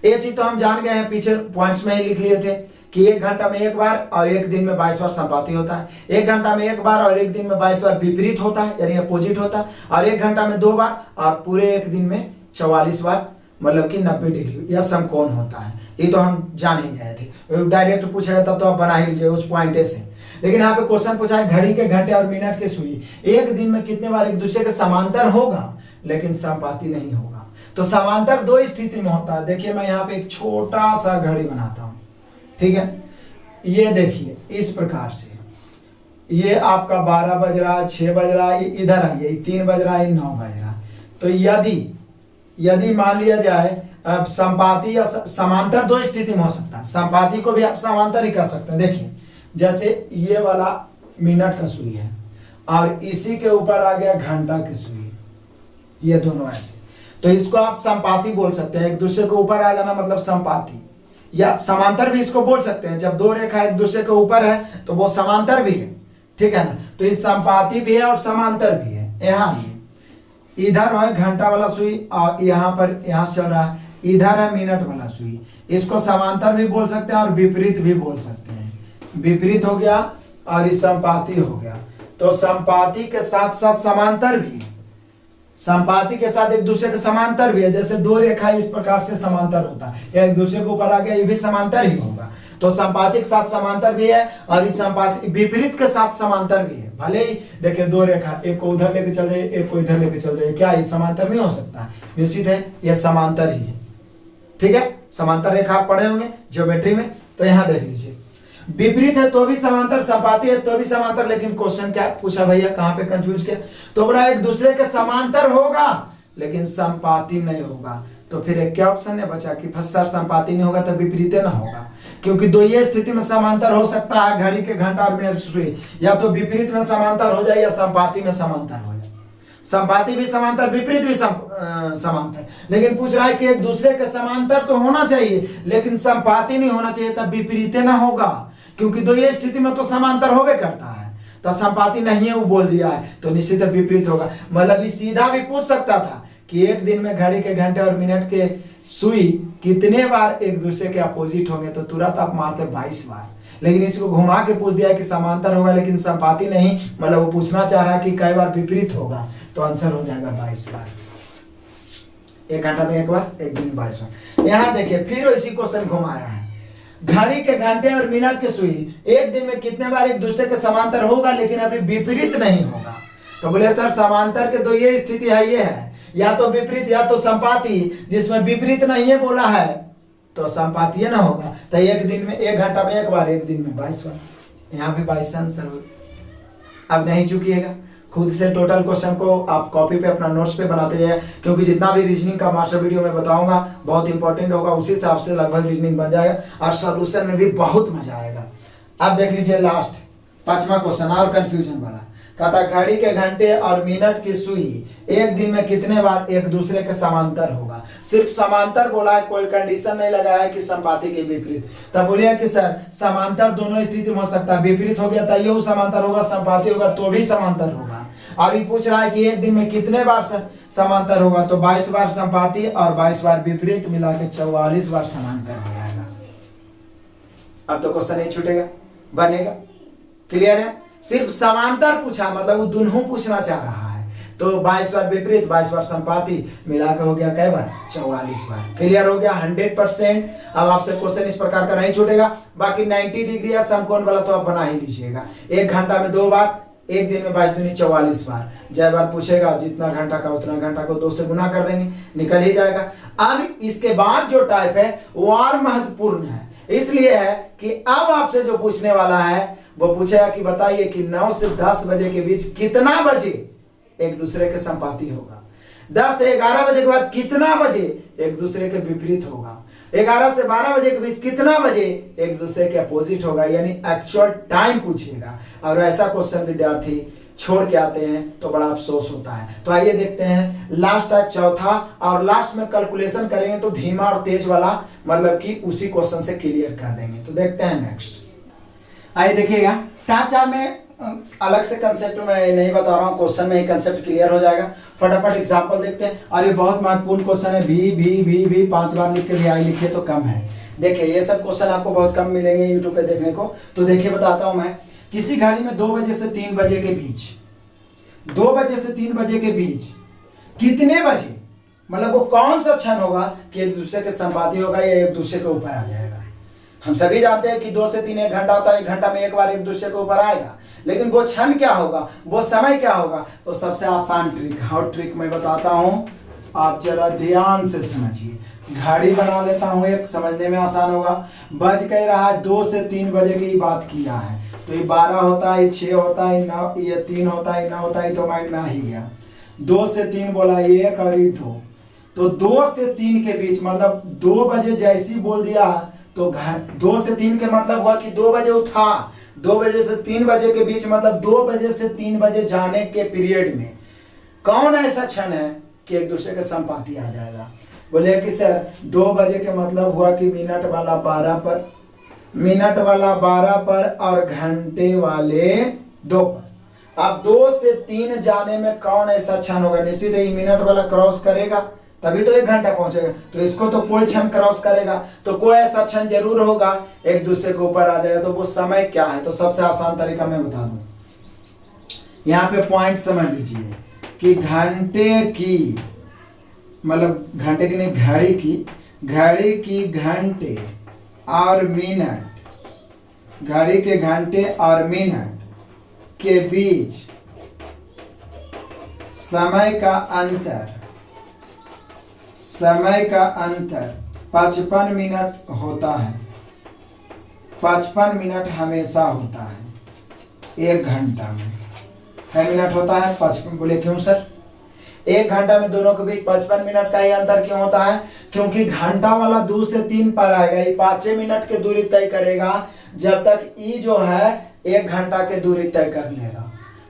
ये चीज तो हम जान गए हैं, पीछे पॉइंट्स में ही लिख लिए थे कि 1 घंटा में 1 बार और 1 दिन में 22 बार संपाती होता है, 1 घंटा में 1 बार और 1 दिन में 22 बार विपरीत होता है यानी अपोजिट होता है, और 1 घंटा में 2 बार और पूरे 1 दिन में 44 बार मतलब कि 90 डिग्री या समकोण होता है। ये तो हम जान ही गए थे, डायरेक्ट पूछेगा तब तो आप बना ही लीजिए उस पॉइंट से। लेकिन यहाँ पे क्वेश्चन पूछा है घड़ी के घंटे और मिनट के सुई 1 दिन में कितने बार एक दूसरे के समांतर होगा लेकिन संपाती नहीं होगा। तो समांतर 2 स्थिति में होता है। देखिए मैं यहाँ पे एक छोटा सा घड़ी बनाता हूं, ठीक है, ये देखिए इस प्रकार से, ये आपका 12 बज रहा, 6 बज रहा, इधर आइए 3 बज रहा, 9 बज रहा। तो यदि मान लिया जाए अब संपाती या समांतर 2 स्थिति में हो सकता है, संपाती को भी आप समांतर ही कर सकते हैं। देखिए जैसे ये वाला मिनट का सुई है और इसी के ऊपर आ गया घंटा की सुई, ये दोनों ऐसे, तो इसको आप संपाती बोल सकते हैं। एक दूसरे के ऊपर आ जाना मतलब संपाती, या समांतर भी इसको बोल सकते हैं। जब 2 रेखा एक दूसरे के ऊपर है तो वो समांतर भी है, ठीक है ना। तो ये संपाती भी है और समांतर भी है। यहाँ भी इधर है घंटा वाला सुई और यहाँ पर यहाँ चल रहा है, इधर है मिनट वाला सुई। इसको समांतर भी बोल सकते हैं और विपरीत भी बोल सकते हैं। विपरीत हो गया और इस संपाती हो गया। तो संपाती के साथ साथ समांतर भी है, संपाती के साथ एक दूसरे के समांतर भी है। जैसे 2 रेखा इस प्रकार से समांतर होता है, या एक दूसरे के ऊपर आ गया, ये भी समांतर ही होगा। तो संपाती के साथ समांतर भी है और इस संपाती विपरीत के साथ समांतर भी है। भले ही देखिए 2 रेखा, एक को उधर लेके चल जाए, एक को इधर लेके चल जाए, क्या ये समांतर नहीं हो सकता? निश्चित है ये समांतर ही है। ठीक है, समांतर रेखा आप पढ़े होंगे ज्योमेट्री में। तो यहाँ देख लीजिए, विपरीत है तो भी समांतर, संपाती है तो भी समांतर, लेकिन क्वेश्चन क्या पूछा भैया, कहां पे कंफ्यूज किया? तो बड़ा एक दूसरे के समांतर होगा लेकिन संपाती नहीं होगा। तो फिर एक क्या ऑप्शन है बचा कि सर संपाती नहीं होगा तो विपरीत ना होगा, क्योंकि दो ये स्थिति में समांतर हो सकता है, घड़ी के घंटा और मिनट सुई, या तो विपरीत में समांतर हो जाए या संपाती में समांतर हो जाए। संपाती भी समांतर, विपरीत भी समांतर, लेकिन पूछ रहा है कि एक दूसरे के समांतर तो होना चाहिए लेकिन संपाती नहीं होना चाहिए, तब विपरीत ना होगा, क्योंकि दो ये स्थिति में तो समांतर होवे करता है, तो संपाती नहीं है वो बोल दिया है, तो निश्चित विपरीत होगा। मतलब सीधा भी पूछ सकता था कि एक दिन में घड़ी के घंटे और मिनट के सुई कितने बार एक दूसरे के अपोजिट होंगे, तो तुरंत आप मारते 22 बार, लेकिन इसको घुमा के पूछ दिया कि समांतर होगा लेकिन संपाती नहीं, मतलब वो पूछना चाह रहा है कि कई बार विपरीत होगा, तो आंसर हो जाएगा 22 बार। एक घंटा में एक बार, एक दिन में 22 बार। यहाँ देखिए फिर इसी क्वेश्चन घुमाया है, घड़ी के घंटे और मिनट के सुई एक दिन में कितने बार एक दूसरे के समांतर होगा लेकिन अभी विपरीत नहीं होगा। तो बोले सर समांतर के तो ये स्थिति है, ये है या तो विपरीत या तो संपाती, जिसमें विपरीत नहीं है बोला है तो संपाती ना होगा। तो एक दिन में, एक घंटा में एक बार, एक दिन में 22 बार, यहाँ पे 22 आंसर होगा। अब नहीं चुकिएगा, खुद से टोटल क्वेश्चन को आप कॉपी पे अपना नोट्स पे बनाते जाए, क्योंकि जितना भी रीजनिंग का मास्टर वीडियो में बताऊंगा बहुत इंपॉर्टेंट होगा, उसी हिसाब से लगभग रीजनिंग बन जाएगा और सॉल्यूशन में भी बहुत मजा आएगा। अब देख लीजिए लास्ट 5वां क्वेश्चन और कंफ्यूजन वाला, कहता घड़ी के घंटे और मिनट की सुई एक दिन में कितने बार एक दूसरे के समांतर होगा। सिर्फ समांतर बोला है, कोई कंडीशन नहीं लगाया है कि संपाती के विपरीत। तब बोलिए कि सर समांतर दोनों स्थिति में हो सकता है, विपरीत हो गया तो ये समांतर होगा, संपाती होगा तो भी समांतर होगा। अभी पूछ रहा है कि एक दिन में कितने बार समांतर होगा, तो 22 बार संपाती और 22 बार विपरीत, मिला के 44 बार समांतर हो जाएगा। अब तो क्वेश्चन नहीं छूटेगा, बनेगा। क्लियर है? सिर्फ समांतर पूछा, मतलब वो दोनों पूछना चाह रहा है, तो 22 बार विपरीत, 22 बार संपाती, मिला के हो गया कई बार, 44 बार। क्लियर हो गया 100%। अब आपसे क्वेश्चन इस प्रकार का नहीं छूटेगा। बाकी 90 डिग्री या समकोण वाला तो आप बना ही लीजिएगा। एक घंटा में 2 बार, एक दिन में 22 दूनी 44 बार। जय बार पूछेगा जितना घंटा का उतना घंटा को 2 से गुना कर देंगे, निकल ही जाएगा। अब इसके बाद जो टाइप है वो और महत्वपूर्ण है, इसलिए है कि अब आपसे जो पूछने वाला है वो पूछेगा कि बताइए कि 9 से 10 बजे के बीच कितना बजे एक दूसरे के संपाती होगा, 10 से 11 बजे के बाद कितना बजे एक दूसरे के विपरीत होगा, 11 से 12 बजे के बीच कितना बजे एक दूसरे के अपोजिट होगा, यानी एक्चुअल टाइम पूछेगा। और ऐसा क्वेश्चन विद्यार्थी छोड़ के आते हैं तो बड़ा अफसोस होता है। तो आइए देखते हैं लास्ट टाइप चौथा, और लास्ट में कैलकुलेशन करेंगे तो धीमा और तेज वाला, मतलब कि उसी क्वेश्चन से क्लियर कर देंगे। तो देखते हैं नेक्स्ट। आइए देखिएगा, टाइप 4 में अलग से कंसेप्ट में नहीं बता रहा हूँ, क्वेश्चन में ही कंसेप्ट क्लियर हो जाएगा। फटाफट एग्जांपल देखते हैं। और ये बहुत महत्वपूर्ण क्वेश्चन है, भी 5 बार लिख के भी आई लिखिए तो कम है। देखिए ये सब क्वेश्चन आपको बहुत कम मिलेंगे यूट्यूब पे देखने को। तो देखिए बताता हूँ मैं, किसी घड़ी में 2 बजे से 3 बजे के बीच, 2 बजे से 3 बजे के बीच कितने बजे, मतलब वो कौन सा क्षण होगा कि एक दूसरे के संपाती होगा या एक दूसरे के ऊपर आ जाएगा। हम सभी जानते हैं कि 2 से 3 1 घंटा होता है, 1 घंटा में एक बार एक दूसरे के ऊपर आएगा, लेकिन वो क्षण क्या होगा, वो समय क्या होगा। तो सबसे आसान ट्रिक, हाउ ट्रिक मैं बताता हूँ, आप जरा ध्यान से समझिए। घड़ी बना लेता हूँ एक, समझने में आसान होगा। बज कह रहा है 2 से 3 बजे की बात किया है, तो ये 12 होता है, 6 होता है, 9, ये 3 होता है, 9 होता है, तो माइंड में आ ही गया। 2 से 3 बोला 1 और 2, तो 2 से 3 के बीच, मतलब 2 बजे जैसी बोल दिया तो 2 से 3 के मतलब हुआ कि 2 बजे उठा, 2 बजे से 3 बजे के बीच, मतलब 2 बजे से 3 बजे जाने के पीरियड में कौन ऐसा क्षण है कि एक दूसरे के संपाती आ जाएगा। बोले कि सर 2 बजे के मतलब हुआ कि मिनट वाला 12 पर, मिनट वाला 12 पर और घंटे वाले 2 पर। अब 2 से 3 जाने में कौन ऐसा क्षण होगा, निश्चित ही मिनट वाला क्रॉस करेगा तभी तो 1 घंटा पहुंचेगा, तो इसको तो कोई क्षण क्रॉस करेगा, तो कोई ऐसा क्षण जरूर होगा एक दूसरे के ऊपर आ जाएगा। तो वो समय क्या है, तो सबसे आसान तरीका मैं बता दूं, यहाँ पे पॉइंट समझ लीजिए कि घंटे की, मतलब घंटे की नहीं, घड़ी की घंटे और मिनट, घड़ी के घंटे और मिनट के बीच समय का अंतर 55 मिनट होता है, 55 मिनट हमेशा होता है 1 घंटा में। है मिनट होता है 55। बोले क्यों सर? 1 घंटा में दोनों के बीच 55 मिनट का ही अंतर क्यों होता है? क्योंकि घंटा वाला 2 से 3 पर आएगा, ये 5 मिनट की दूरी तय करेगा, जब तक ई जो है 1 घंटा की दूरी तय कर लेगा।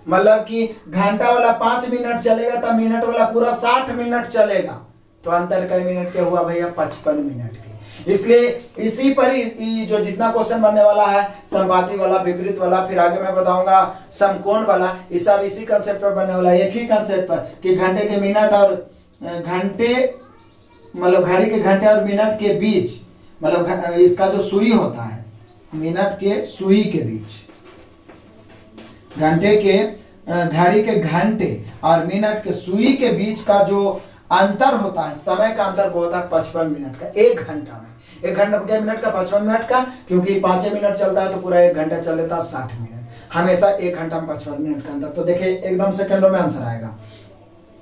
मतलब कि घंटा वाला 5 मिनट चलेगा तो मिनट वाला पूरा 60 मिनट चलेगा। तो अंतर कई मिनट के हुआ भैया? 55 मिनट के। इसलिए इसी पर ही जो जितना क्वेश्चन बनने वाला है, समपाती वाला, विपरीत वाला, फिर आगे मैं बताऊंगा समकोण वाला, ये सब इसी कंसेप्ट पर बनने वाला है। एक ही कंसेप्ट पर कि घंटे के मिनट और घंटे, मतलब घड़ी के घंटे और मिनट के बीच, मतलब इसका जो सुई होता है मिनट के सुई के बीच, घंटे के घड़ी के घंटे और मिनट के सुई के बीच का जो अंतर होता है, समय का अंतर वो होता है 55 मिनट का 1 घंटा में। 1 घंटा के मिनट का 55 मिनट का, क्योंकि 5 मिनट चलता है तो पूरा 1 घंटा चल लेता है 60 मिनट। हमेशा 1 घंटा में 55 मिनट का अंतर। तो देखिए एकदम सेकंडों में आंसर आएगा।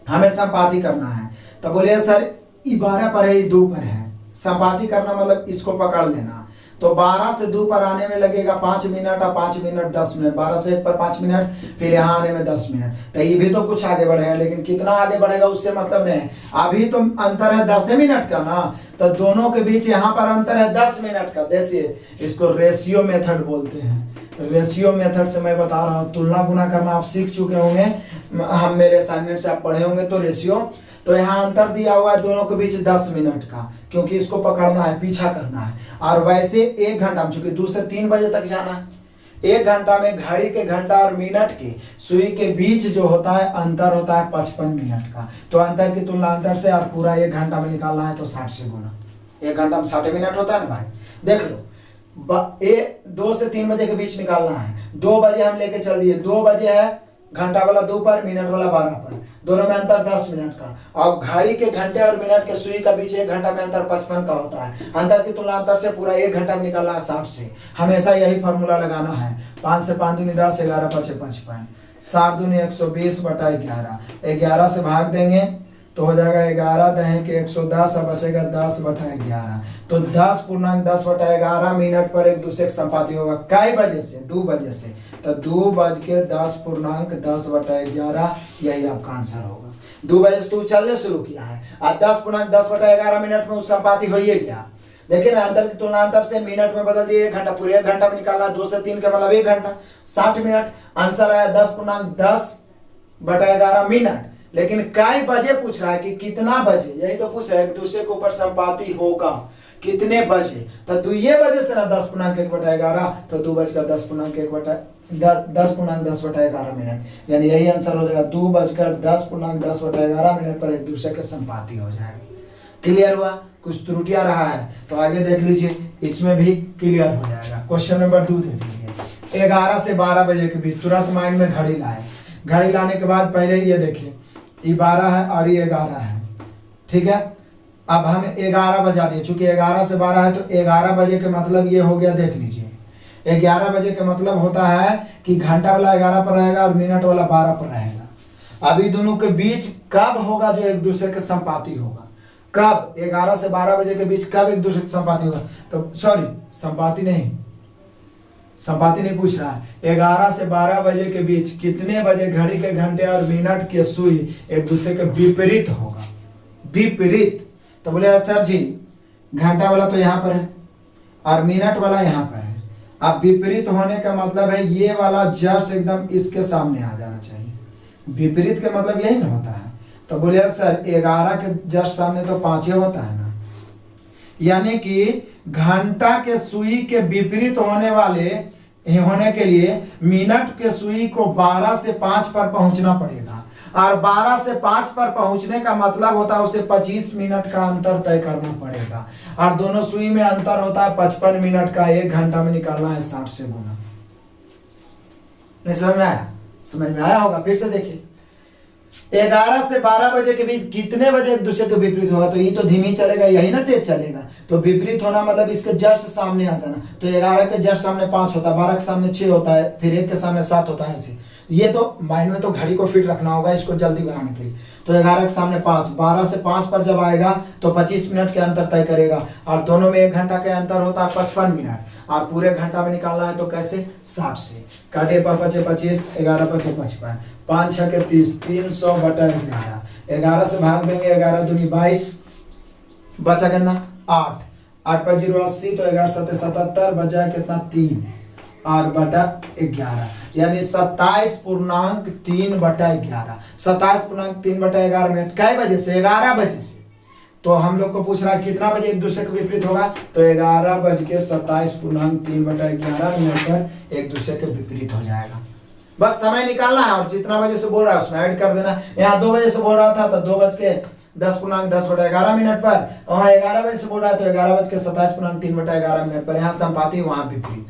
हमें संपाती करना है तो बोलिए सर 12 पर है, 2 पर है। संपाती करना मतलब इसको पकड़ लेना। तो 12 से 2 पर आने में लगेगा 5 मिनट और 5 मिनट 10 मिनट, 12 से 1 पर 5 मिनट, फिर यहाँ आने में 10 मिनट। तो ये भी तो कुछ आगे बढ़ेगा, लेकिन कितना आगे बढ़ेगा उससे मतलब नहीं है। अभी तो अंतर है 10 मिनट का ना, तो दोनों के बीच यहाँ पर अंतर है 10 मिनट का। देखिए इसको रेशियो मेथड बोलते हैं। रेशियो मेथड से मैं बता रहा हूँ, तुलना गुना करना आप सीख चुके होंगे, हम मेरे असाइनमेंट से आप पढ़े होंगे। तो रेशियो, तो यहाँ अंतर दिया हुआ है दोनों के बीच 10 मिनट का, क्योंकि इसको पकड़ना है, पीछा करना है। और वैसे 1 घंटा में, चूंकि 2 से 3 बजे तक जाना है, 1 घंटा में घड़ी के घंटा और मिनट के सुई के बीच जो होता है अंतर होता है 55 मिनट का। तो अंतर की तुलना अंतर से और पूरा 1 घंटा में निकालना है तो 60 से गुना। 1 घंटा में 60 मिनट होता है ना भाई, देख लो। 2 से 3 बजे के बीच निकालना है। 2 बजे हम लेके चल दिए, 2 बजे है घंटा वाला 2 पर, मिनट वाला 12 पर, दोनों में अंतर 10 मिनट का। और घड़ी के घंटे और मिनट के सुई का बीच 1 घंटा में अंतर 55 का होता है। अंतर की तुलना अंतर से पूरा 1 घंटा में निकालना है 60 से। हमेशा यही फॉर्मूला लगाना है। 5 से 5 दूनी 10, 11 5 55, 7 दूनी 120 बटा 11। 11 से भाग देंगे तो हो जाएगा 11 दहें के 110, अब बचेगा 10 बटा 11। तो 10 पूर्णांक 10 बटा 11 मिनट पर एक दूसरे के संपाती होगा। कई बजे से? 2 बजे से। तो 2 बज के 10 पूर्णांक 10 बटा 11, यही आपका आंसर होगा। 2 बजे से तू चलने शुरू किया है और 10 पूर्णांक 10 बटा 11 मिनट में उस संपाती हो ही गया। देखिए ना, अंतर की तुलना अंतर से मिनट में बदल दिए 1 घंटा, पूरे 1 घंटा में निकालना। 2 से 3 का मतलब 1 घंटा, 60 मिनट। आंसर आया 10 पूर्णांक 10 बटा 11 मिनट। लेकिन कई बजे पूछ रहा है कि कितना बजे, यही तो पूछ रहा है, एक दूसरे के ऊपर संपाती होगा कितने बजे। तो 2 बजे से ना 10 पूर्णांक 1 बटा 11, तो 2 बजकर 10 पूर्णांक 1 बटा 10 पूर्णांक 10 बटा 11 मिनट, यानी यही आंसर हो जाएगा। 2 बजकर 10 पूर्णांक 10 बटा 11 मिनट पर एक दूसरे के संपाती हो जाएगा। क्लियर हुआ? कुछ त्रुटियां रहा है तो आगे देख लीजिए, इसमें भी क्लियर हो जाएगा। क्वेश्चन नंबर 2 देख लीजिए। 11 से 12 बजे के बीच, तुरंत माइंड में घड़ी लाए। घड़ी लाने के बाद पहले ये देखिए, ये 12 है और ये 11 है, ठीक है। अब हम 11 बजा दिए, चूंकि 11 से 12 है तो 11 बजे के मतलब ये हो गया, देख लीजिए 11 बजे के मतलब होता है कि घंटा वाला 11 पर रहेगा और मिनट वाला 12 पर रहेगा। अभी दोनों के बीच कब होगा जो एक दूसरे के संपाती होगा? कब? 11 से 12 बजे के बीच कब एक दूसरे के संपाती होगा? तो सॉरी, संपाती नहीं पूछ रहा है। 11 से 12 बजे के बीच कितने बजे घड़ी के घंटे और मिनट के सुई एक दूसरे के विपरीत होगा? विपरीत। तो बोले सर जी घंटा वाला तो यहाँ पर है और मिनट वाला यहाँ पर है। अब विपरीत होने का मतलब है ये वाला जस्ट एकदम इसके सामने आ जाना चाहिए। विपरीत का मतलब यही ना होता है। तो बोले सर 11 के जस्ट सामने तो 5 होता है ना, यानी कि घंटा के सुई के विपरीत होने के लिए मिनट के सुई को 12 से 5 पर पहुंचना पड़ेगा। और 12 से 5 पर पहुंचने का मतलब होता है उसे 25 मिनट का अंतर तय करना पड़ेगा। और दोनों सुई में अंतर होता है 55 मिनट का। 1 घंटा में निकालना है 60 से गुना। नहीं समझ में आया? समझ में आया होगा। फिर से देखिए, 11 से 12 बजे के बीच कितने बजे एक दूसरे के विपरीत होगा? तो ये तो धीमी चलेगा, यही ना तेज चलेगा। तो विपरीत होना मतलब इसके जस्ट सामने आ जाना। तो 11 के जस्ट सामने 5 होता है, 12 के सामने 6 होता है, फिर 1 के सामने 7 होता है। ऐसे ये तो माइंड में तो घड़ी को फिट रखना होगा इसको जल्दी बनाने के लिए। तो 11 के सामने 5, 12 से 5 पर जब आएगा तो 25 मिनट के अंतर तय करेगा, और दोनों में 1 घंटा के अंतर होता है 55 मिनट, और पूरे घंटा में निकालना है तो कैसे 60 से काटे, 5 25, 11 5 55, 5 6 के 30, 300/11, 11 से भाग देंगे, 11 दूनी 22, बचा कितना 8, 8 पर 0 80, तो 11 7 77, बचा कितना 3 8/11, यानी 27.3/11, 27.3/11 मिनट। कै बजे से? 11 बजे से। तो हम लोग को पूछ रहा है कितना बजे एक दूसरे के विपरीत होगा, तो 11:27.3/11 मिनट पर एक दूसरे के विपरीत हो जाएगा। बस समय निकालना है और जितना बजे से बोल रहा है उसमें ऐड कर देना। यहाँ 2 बजे से बोल रहा था तो 2:10.10/11 मिनट पर, वहाँ 11 बजे से बोल रहा है तो 11:27.3/11 मिनट पर। यहाँ संपाती वहाँ विपरीत।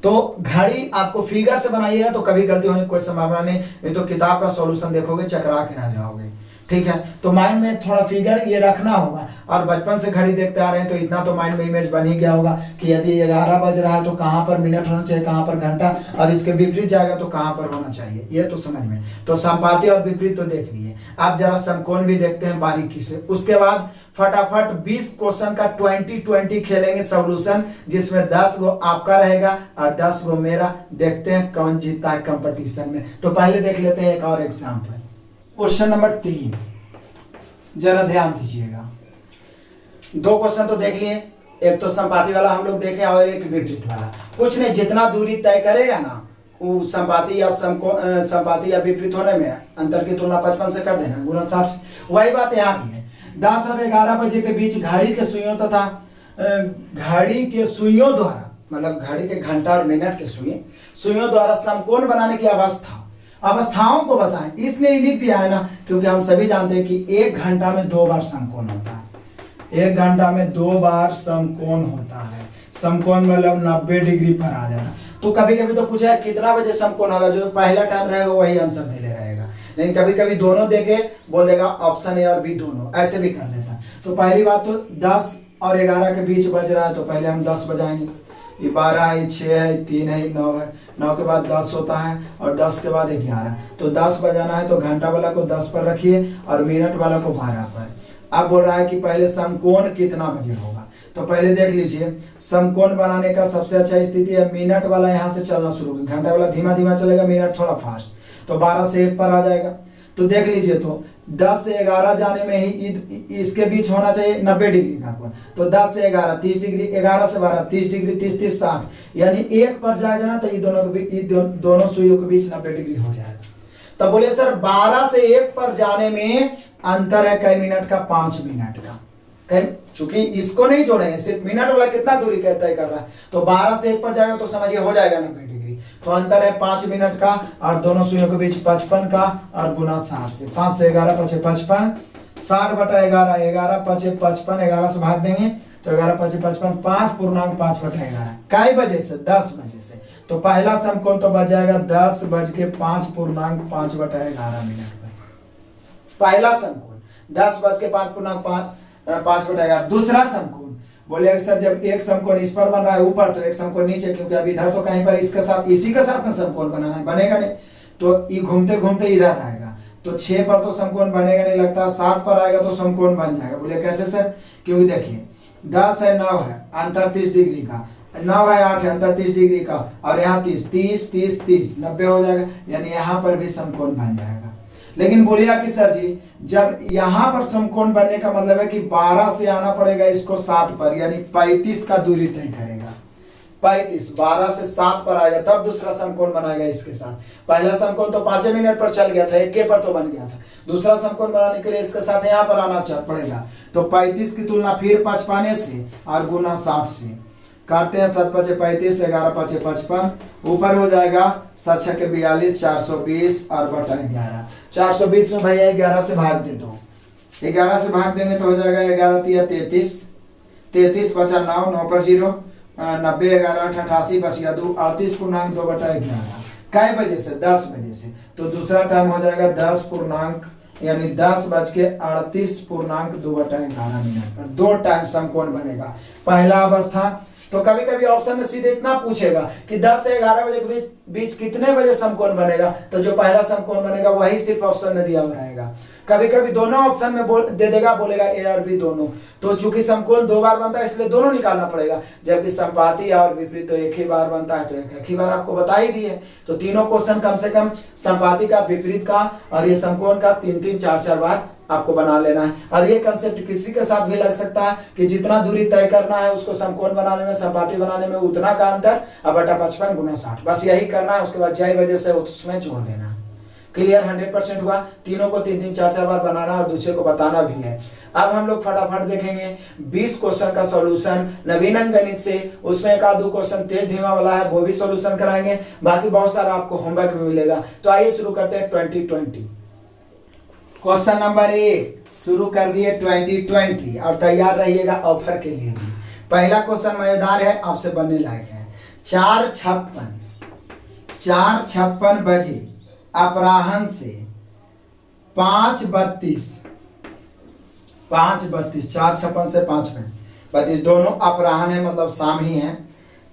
तो घड़ी आपको फिगर से बनाइएगा तो कभी गलती होने की कोई संभावना नहीं तो किताब का सॉल्यूशन देखोगे चकरा के रह जाओगे। ठीक है, तो माइंड में थोड़ा फिगर ये रखना होगा, और बचपन से घड़ी देखते आ रहे हैं तो इतना तो माइंड में इमेज बन ही गया होगा कि यदि 11 बज रहा है तो कहाँ पर मिनट होना चाहिए, कहाँ पर घंटा, और इसके विपरीत जाएगा तो कहाँ पर होना चाहिए, ये तो समझ में। तो संपाती और विपरीत तो देख लिए। आप जरा समकोण भी देखते हैं बारीकी से। उसके बाद फटाफट 20 क्वेश्चन का 20-20 खेलेंगे सॉल्यूशन, जिसमें 10 गो आपका रहेगा और 10 गो मेरा। देखते हैं कौन जीतता है कंपटीशन में। तो पहले देख लेते हैं एक और एग्जाम्पल। क्वेश्चन नंबर 3, जरा ध्यान दीजिएगा। 2 क्वेश्चन तो देख लिए, एक तो संपाती वाला हम लोग देखे और एक विपरीत वाला। कुछ नहीं, जितना दूरी तय करेगा ना वो संपाती या विपरीत होने में अंतर की तुलना 55 से कर देना, गुना 60 से। वही बात यहाँ भी है। 10 और 11 बजे के बीच घड़ी के सुइयों तथा घड़ी के सुइयों द्वारा, मतलब घड़ी के घंटा और मिनट के सुइयों द्वारा समकोण बनाने की अवस्थाओं को बताएं। इसलिए लिख दिया है ना, क्योंकि हम सभी जानते हैं कि 1 घंटा में 2 बार समकोण होता है। 1 घंटा में 2 बार समकोण होता है। समकोण मतलब 90 डिग्री पर आ जाना। तो कभी कभी तो पूछा है कितना बजे समकोण होगा, जो पहला टाइम रहेगा वही आंसर दे ले रहेगा। लेकिन कभी कभी दोनों देके बोल देगा ऑप्शन ए और बी दोनों, ऐसे भी कर देता है। तो पहली बात तो 10 और 11 के बीच बज रहा है तो पहले हम 10 बजाएंगे। ये 12 है, 6 है, 3 है, 9 है। 9 के बाद 10 होता है और 10 के बाद 11। तो 10 बजाना है तो घंटा वाला को 10 पर रखिए और मिनट वाला को 12 पर। अब बोल रहा है कि पहले समकोण कितना बजे होगा, तो पहले देख लीजिए। समकोण बनाने का सबसे अच्छा स्थिति है मिनट वाला यहाँ से चलना शुरू, घंटा वाला धीमा धीमा चलेगा, मिनट थोड़ा फास्ट। तो 12 से 1 पर आ जाएगा। तो देख लीजिए, तो 10 से 11 जाने में ही इसके बीच होना चाहिए 90 डिग्री का कोण। तो 10 से 11 30 डिग्री, 11 से 12 30 डिग्री, 30 30 60, यानी 1 पर जाएगा ना तो ये दोनों सुइयों के बीच 90 डिग्री हो जाएगा। तब बोले सर 12 से 1 पर जाने में अंतर है कई मिनट का? 5 मिनट का। चूंकि इसको नहीं जोड़ेंगे, सिर्फ मिनट वाला कितना दूरी तय कर रहा है, तो 12 से 1 पर जाएगा तो समझिए हो जाएगा 90 डिग्री। तो अंतर है 5 मिनट का और दोनों सुइयों के बीच 55 का और गुना 60 से। 5 से 11 5 55, 60/11, 11 5 55, 11 से भाग देंगे तो 11 5 55, 5.5/11। कै बजे से? 10 बजे से। तो पहला समकोण तो बच जाएगा 10:05.5/11 मिनट पर। पहला समकोण 10:05.5/11। दूसरा समकोण बोले सर जब एक समकोण इस पर बन रहा है ऊपर तो एक समकोण नीचे, क्योंकि अब इधर तो कहीं पर इसके साथ इसी के साथ ना समकोण बनाना है, बनेगा नहीं। तो ये घूमते घूमते इधर आएगा तो 6 पर तो समकोण बनेगा नहीं लगता, 7 पर आएगा तो समकोण बन जाएगा। बोले कैसे सर? क्योंकि देखिए 10 है 9 है अंतर 30 डिग्री का, 9 है 8 है अंतर 30 डिग्री का, और यहाँ 30 30 30 30 90 हो जाएगा, यानी यहाँ पर भी समकोण बन जाएगा। लेकिन बोलिए कि सर जी जब यहाँ पर समकोण बनने का मतलब है कि 12 से आना पड़ेगा इसको 7 पर, यानी 35 का दूरी तय करेगा। 35 12 से 7 पर आएगा तब दूसरा समकोण बनाएगा इसके साथ। पहला समकोण तो 5 मिनट पर चल गया था, 1 पर तो बन गया था। दूसरा समकोण बनाने के लिए इसके साथ यहाँ पर आना पड़ेगा। तो 35 की तुलना फिर 55 से और गुना 60 से काटते हैं। 7 5 35, 11 5 55, ऊपर हो जाएगा 7 6 के 42, 420 और बटा 11। 420 में भैया 11 से भाग दे दो, 11 से भाग देंगे तो हो जाएगा 11 3 33, 33 बचा 9, 9 पर 0, 90 11 88 बच गया 2, 38.2/11। कै बजे से? 10 बजे से। तो दूसरा टाइम हो जाएगा 10:38.2/11 मिनट पर। 2 टाइम समकोण बनेगा। पहला अवस्था तो कभी कभी ऑप्शन में सीधे इतना पूछेगा कि 10 से 11 बजे के बीच कितने बजे समकोण बनेगा, तो जो पहला समकोण बनेगा वही सिर्फ ऑप्शन में दिया हुआ रहेगा। कभी कभी दोनों ऑप्शन में दे देगा, बोलेगा ए और बी दोनों। तो चूंकि समकोण 2 बार बनता है इसलिए दोनों निकालना पड़ेगा, जबकि संपाती और विपरीत तो एक ही बार बनता है, तो एक ही बार आपको बता ही दी है। तो तीनों क्वेश्चन कम से कम संपाती का, विपरीत का और ये समकोण का 3-3, 4-4 बार आपको बना लेना है। और ये कंसेप्ट किसी के साथ भी लग सकता है कि जितना दूरी तय करना है उसको समकोण बनाने में, संपाती बनाने में उतना का अंतर अब बटा 55 गुना 60, बस यही करना है। उसके बाद जय वजह से उसमें जोड़ देना। क्लियर? 100% हुआ। तीनों को 3-3, 4-4 बार बनाना और दूसरे को बताना भी है। अब हम लोग फटाफट देखेंगे 20 क्वेश्चन का सॉल्यूशन नवीन अंक गणित से। उसमें एक आध क्वेश्चन तेज धीमा वाला है, वो भी सॉल्यूशन कराएंगे, बाकी बहुत सारा आपको होमवर्क भी मिलेगा। तो आइए शुरू करते हैं 2020। क्वेश्चन नंबर 1 शुरू कर दिए 2020, और तैयार रहिएगा ऑफर के लिए भी। पहला क्वेश्चन मजेदार है, आपसे बनने लायक है। 4:56 बजे अपराह्न से 5:32 4:56 से 5:32 दोनों अपराह्न है, मतलब शाम ही है,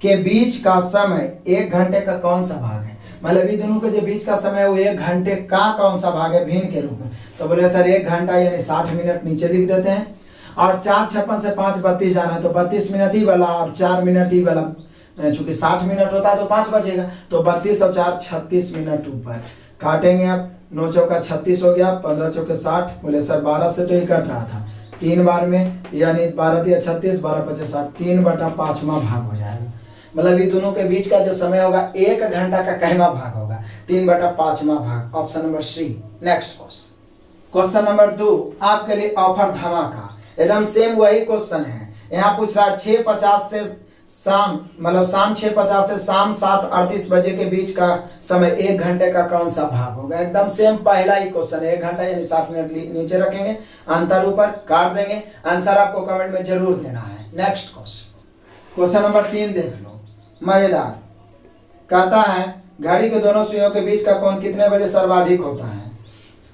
के बीच का समय 1 घंटे का कौन सा भाग है? मतलब ये दोनों के जो बीच का समय है वो 1 घंटे का कौन सा भाग है भिन्न के रूप में? तो बोले सर 1 घंटा यानी 60 मिनट नीचे लिख देते हैं, और 4:56 से 5:32 जाना है तो 32 मिनट ही वाला और 4 मिनट ही वाला, चूंकि 60 मिनट होता है तो 5 बचेगा, तो 32 और 4 36 मिनट ऊपर काटेंगे। आप 9 चौका 36 हो गया, 15 चौके 60। बोले सर 12 से तो ही कट रहा था, 3 बार में यानी 12 दिया 36, 12 × 60, 3/5वां भाग हो जाएगा। मतलब ये दोनों के बीच का जो समय होगा 1 घंटा का कहवा भाग होगा, 3/5वां भाग। Option number C. Next question number 2 आपके लिए ऑफर धमाका, एकदम सेम वही क्वेश्चन है। यहाँ पूछ रहा है 6:50 से शाम, मतलब शाम 6:50 से शाम 7:38 बजे के बीच का समय 1 घंटे का कौन सा भाग होगा? एकदम सेम पहला ही क्वेश्चन है। 1 घंटा यानी 60 मिनट नीचे रखेंगे, अंतर ऊपर काट देंगे। आंसर आपको कमेंट में जरूर देना है। नेक्स्ट क्वेश्चन नंबर 3 देख लो, मजेदार। कहता है घड़ी के दोनों सुइयों के बीच का कोण कितने बजे सर्वाधिक होता है?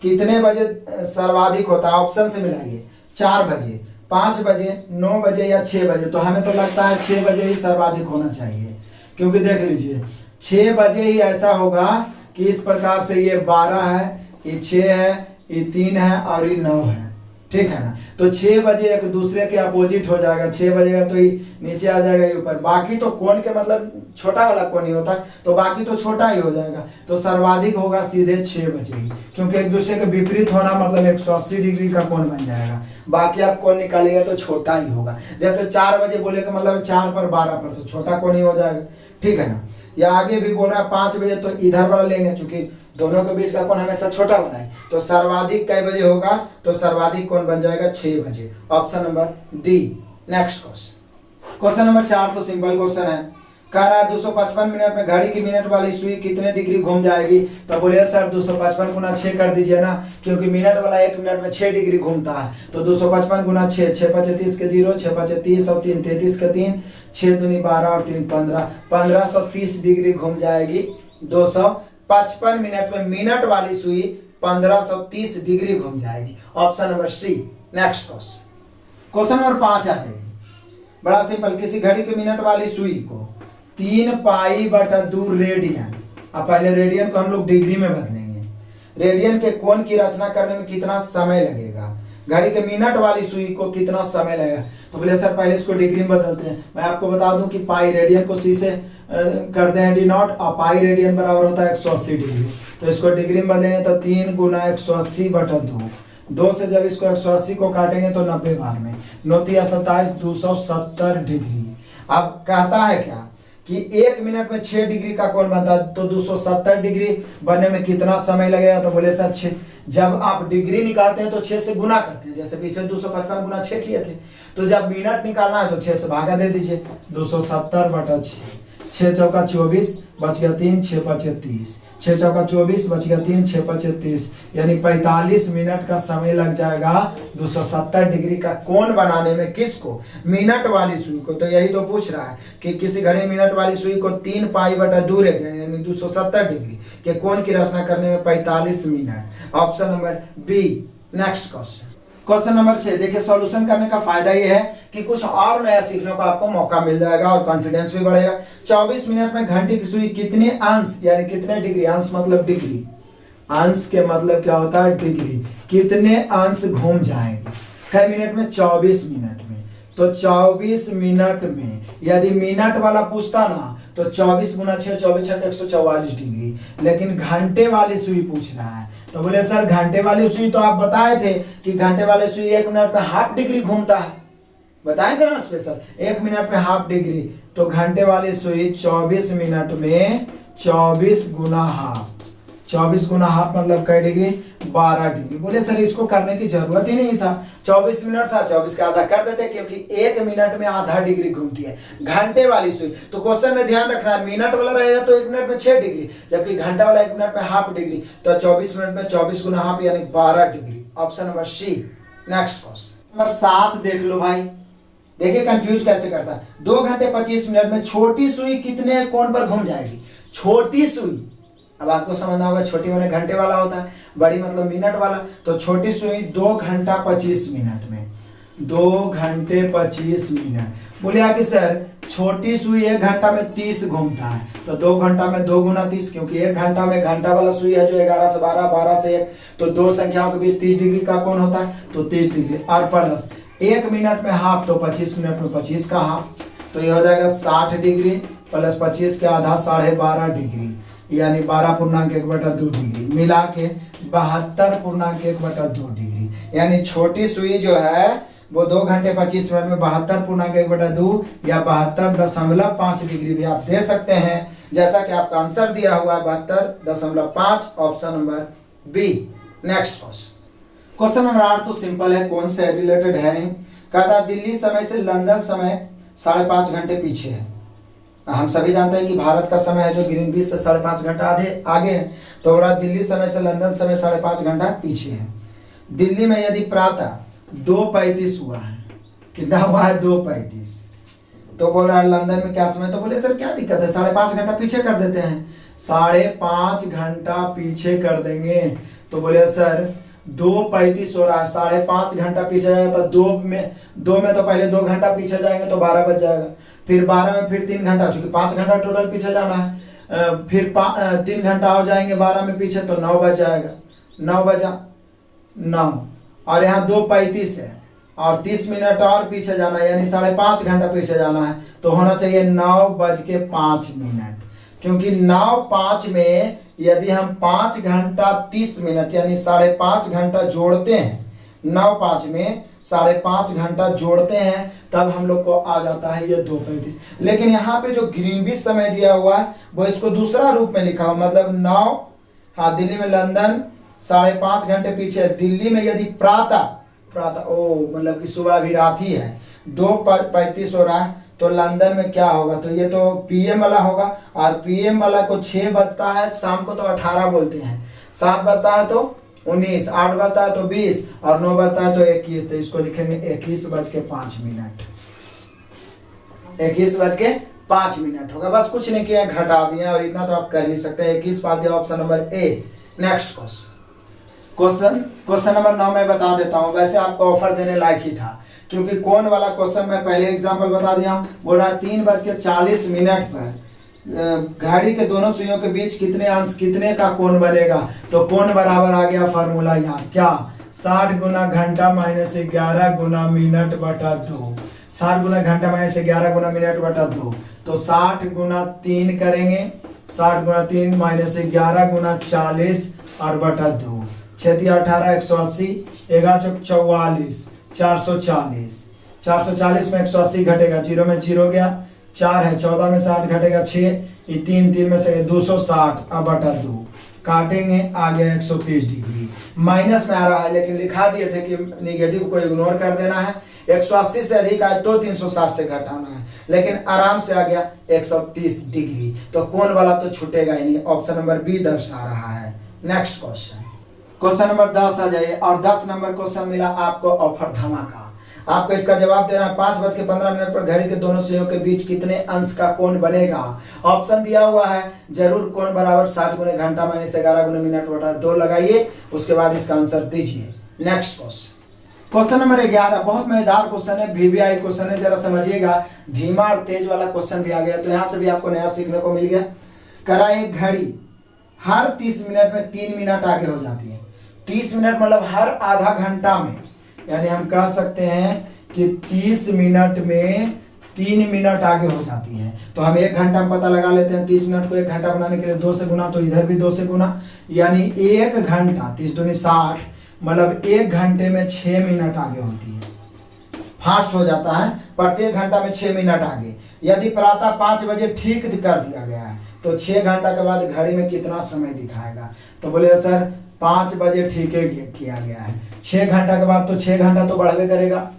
कितने बजे सर्वाधिक होता है? ऑप्शन से मिलाइए। 4 बजे, 5 बजे, 9 बजे या 6 बजे। तो हमें तो लगता है 6 बजे ही सर्वाधिक होना चाहिए, क्योंकि देख लीजिए 6 बजे ही ऐसा होगा कि इस प्रकार से ये 12 है, ये 6 है, ये 3 है और ये 9 है, ठीक है ना। तो 6 बजे एक दूसरे के अपोजिट हो जाएगा, 6 बजेगा तो ये नीचे आ जाएगा, ये ऊपर। बाकी तो कोण के मतलब छोटा वाला कोण ही होता है, तो बाकी तो छोटा ही हो जाएगा। तो सर्वाधिक होगा सीधे 6 बजे ही, क्योंकि एक दूसरे के विपरीत होना मतलब 180 डिग्री का कोण बन जाएगा। बाकी आप कोण निकालिएगा तो छोटा ही होगा। जैसे 4 बजे बोले का मतलब 4 पर 12 पर, तो छोटा कोण ही हो जाएगा, ठीक है ना। या आगे भी बोल रहा है 5 बजे, तो इधर वाला लेंगे, चूंकि दोनों के बीच का कोण हमेशा छोटा बना है। तो सर्वाधिक कै बजे होगा? तो सर्वाधिक कोण बन जाएगा 6 बजे। Option number D. Next question number 4 तो सिंपल क्वेश्चन है। कह रहा है 255 मिनट में घड़ी की मिनट वाली सुई कितने डिग्री घूम जाएगी? तो बोले सर 255 गुना 6 कर दीजिए ना, क्योंकि मिनट वाला 1 मिनट में 6 डिग्री घूमता है। तो 255 गुना 6, 6×5 = 30 के 0, 6×5 = 30 और 3 33 के 3, 6 दूनी 12 और 3 15, 1530 डिग्री घूम जाएगी। 255 मिनट में मिनट वाली सुई 1530 डिग्री घूम जाएगी। Option number C. Next question number 5 आ जाएगी। बड़ा सिंपल, किसी घड़ी की मिनट वाली सुई को 3π/2 रेडियन, अब पहले रेडियन को हम लोग डिग्री में बदलेंगे, रेडियन के कोण की रचना करने में कितना समय लगेगा? घड़ी के मिनट वाली सुई को कितना समय लगेगा? तो बोले सर पहले इसको डिग्री में बदलते हैं। मैं आपको बता दूं कि पाई रेडियन को सी से कर दें d0, और पाई रेडियन बराबर होता है 180 डिग्री। तो इसको डिग्री में बदलेंगे तो 3 × 180/2, 2 से जब इसको 180 को काटेंगे तो 90 बार में 9 × 27 270 डिग्री। अब कहता है क्या कि 1 मिनट में 6 डिग्री का कोण बनता है, तो 270 डिग्री बनने में कितना समय लगेगा? तो बोले सर 6, जब आप डिग्री निकालते हैं तो 6 से गुना करते हैं, जैसे पीछे 255 गुना 6 किए थे। तो जब मिनट निकालना है तो 6 से भागा दे दीजिए, 270/6, 6 चौका 24 बच गया 3, 6×5 = 30, 6 चौका 24 बच गया 3, 6×5 = 30, यानी 45 मिनट का समय लग जाएगा 270 डिग्री का कोण बनाने में। किसको? मिनट वाली सुई को। तो यही तो पूछ रहा है कि किसी घड़ी मिनट वाली सुई को 3π/2 रेडियन यानी 270 डिग्री के कोण की रचना करने में 45 minute. Option number B. Next question number 6 देखिए, सॉल्यूशन करने का फायदा ये है कि कुछ और नया सीखने को आपको मौका मिल जाएगा और कॉन्फिडेंस भी बढ़ेगा। 24 मिनट में घंटे की सुई कितने अंश यानी कितने डिग्री, अंश मतलब डिग्री, अंश के मतलब क्या होता है डिग्री, कितने अंश घूम जाएंगे कई मिनट में, 24 मिनट में। तो 24 मिनट में यदि मिनट वाला पूछता ना तो 24 गुना 6, 24 छक 144 डिग्री, लेकिन घंटे वाली सुई पूछ रहा है। तो बोले सर घंटे वाली सुई तो आप बताए थे कि घंटे वाली सुई 1 मिनट में हाफ डिग्री घूमता है, बताएंगे ना स्पेशल 1 मिनट में हाफ डिग्री। तो घंटे वाली सुई 24 मिनट में 24 गुना हाफ, 24 गुना हाफ मतलब कई डिग्री, 12 डिग्री। बोले सर इसको करने की जरूरत ही नहीं था, 24 मिनट था, 24 का आधा कर देते, क्योंकि 1 मिनट में आधा डिग्री घूमती है घंटे वाली सुई। तो क्वेश्चन में ध्यान रखना है, मिनट वाला रहेगा तो 1 मिनट में 6 डिग्री, जबकि घंटा वाला 1 मिनट में हाफ डिग्री। तो 24 मिनट में 24 गुना हाफ यानी 12 degree, option number C. Next question number 7 देख लो भाई, देखिए कंफ्यूज कैसे करता है। 2 घंटे 25 मिनट में छोटी सुई कितने कोण पर घूम जाएगी। छोटी सुई, अब आपको समझना होगा, छोटी वाले घंटे वाला होता है, बड़ी मतलब मिनट वाला। तो छोटी सुई 2 घंटा 25 मिनट में, 2 घंटे 25 मिनट। बोले कि सर छोटी सुई 1 घंटा में 30 घूमता है, तो 2 घंटा में 2 गुना 30, क्योंकि 1 घंटा में घंटा वाला सुई है जो 11 से 12, 12 से 1, तो दो संख्याओं के बीच 30 डिग्री का कोण होता है, तो 30 डिग्री। और प्लस 1 मिनट में हाफ, तो 25 मिनट में 25 का हाफ, तो ये हो जाएगा 60 डिग्री प्लस 25 के आधा 12.5 डिग्री, यानी 12.1/2 डिग्री, मिला के 72.1/2 डिग्री। यानी छोटी सुई जो है वो 2 घंटे 25 मिनट में 72.1/2 या 72.5 डिग्री भी आप दे सकते हैं, जैसा कि आपका आंसर दिया हुआ है 72.5, option number B. Next question number 8 तो सिंपल है, कौन से रिलेटेड है नहीं। कहता दिल्ली समय से लंदन समय 5.5 घंटे पीछे है। हम सभी जानते हैं कि भारत का समय है जो ग्रीनविच से 5.5 घंटा आगे है, तो बोला दिल्ली समय से लंदन समय 5.5 घंटा पीछे है। दिल्ली में यदि प्रातः 2:35 हुआ है, कितना हुआ है 2:35, तो बोल रहा है लंदन में क्या समय। तो बोले सर क्या दिक्कत है, 5.5 घंटा पीछे कर देते हैं, 5.5 घंटा पीछे कर देंगे। तो बोले सर 2:35 हो रहा है, 5.5 घंटा पीछे जाएगा, तो 2 में तो पहले 2 घंटा पीछे जाएंगे तो 12 बज जाएगा, फिर 12 में फिर 3 घंटा, चूंकि 5 घंटा टोटल पीछे जाना है, फिर 3 घंटा हो जाएंगे 12 में पीछे, तो 9 बज जाएगा, 9 बजा 9, और यहाँ 2:35 है और 30 मिनट और पीछे जाना है, यानी 5.5 घंटा पीछे जाना है, तो होना चाहिए 9:05, क्योंकि 9:05 में यदि हम 5 घंटा 30 मिनट यानी 5.5 घंटा जोड़ते हैं, 9:05 में 5.5 घंटा जोड़ते हैं, तब हम लोग को आ जाता है ये 2:35। लेकिन यहाँ पे जो ग्रीनविच समय दिया हुआ है वो इसको दूसरा रूप में लिखा हुआ, मतलब 9, हाँ दिल्ली में लंदन 5.5 घंटे पीछे। दिल्ली में यदि प्रातः मतलब कि सुबह भी रात ही है, 2:35 हो रहा है, तो लंदन में क्या होगा, तो ये तो पीएम वाला होगा, और पीएम वाला को 6 बजता है शाम को तो 18 बोलते हैं, 7 बजता है तो 19, 8 बजता है तो 20, और 9 बजता है तो 21, तो इसको लिखेंगे 21:05, 21:05 होगा। बस कुछ नहीं किया, घटा दिया, और इतना तो आप कर ही सकते हैं, 21 पाल दिया, option number A. Next question number 9 मैं बता देता हूँ, वैसे आपको ऑफर देने लायक ही था, क्योंकि कौन वाला क्वेश्चन मैं पहले एग्जांपल बता दिया हूँ। बोल रहा 3:40 पर घड़ी के दोनों सुइयों के बीच कितने अंश कितने का कोण बनेगा। तो कोण बराबर आ गया फॉर्मूला यहाँ, क्या 60 गुना घंटा माइनस 11 गुना मिनट बटा 2, 60 गुना घंटा माइनस 11 गुना मिनट बटा 2, तो 60 गुना 3 करेंगे, 60 गुना 3 माइनस 11 गुना 40 और बटा 2, 6 18 180, 11 44, 440, 440 में 180 घटेगा, 0 में 0 गया, 4 है, 14 में 60 घटेगा 6, ये 3 में से 260 अब बटा 2, काटेंगे आ गया 130 डिग्री। माइनस में आ रहा है, लेकिन लिखा दिए थे कि निगेटिव को इग्नोर कर देना है, 180 से अधिक आए तो 360 से घटाना है, लेकिन आराम से आ गया 130 डिग्री, तो कोण वाला तो छूटेगा ही नहीं, ऑप्शन नंबर बी दर्शा रहा है। नेक्स्ट क्वेश्चन नंबर 10 आ जाइए, और 10 नंबर क्वेश्चन मिला आपको ऑफर धमाका। आपको इसका जवाब देना है 5:15 पर घड़ी के दोनों सुइयों के बीच कितने अंश का कोण बनेगा। ऑप्शन दिया हुआ है, जरूर कोण बराबर 60 गुने घंटा माइनस 11 गुने मिनट बटा 2 लगाइए, उसके बाद इसका आंसर दीजिए। नेक्स्ट क्वेश्चन नंबर 11 बहुत मजेदार क्वेश्चन है, वीवीआई क्वेश्चन है, जरा समझिएगा, धीमा और तेज वाला क्वेश्चन भी आ गया, तो यहाँ से भी आपको नया सीखने को मिल गया। करा एक घड़ी हर 30 मिनट में 3 मिनट आगे हो जाती है। 30 मिनट मतलब हर आधा घंटा में, यानी हम कह सकते हैं कि 30 मिनट में 3 मिनट आगे हो जाती है। तो हम 1 घंटा में पता लगा लेते हैं, 30 मिनट को 1 घंटा बनाने के लिए 2 से गुना, तो इधर भी 2 से गुना, यानी 1 घंटा 30 दूनी 60, मतलब 1 घंटे में 6 मिनट आगे होती है। फास्ट हो जाता है, प्रत्येक घंटा में 6 मिनट आगे। यदि प्रातः 5 बजे ठीक कर दिया गया है तो 6 घंटा के बाद घड़ी में कितना समय दिखाएगा? तो बोले सर 5 बजे ठीक किया गया है, 6 घंटा के बाद तो 6 घंटा तो बढ़वे करेगा,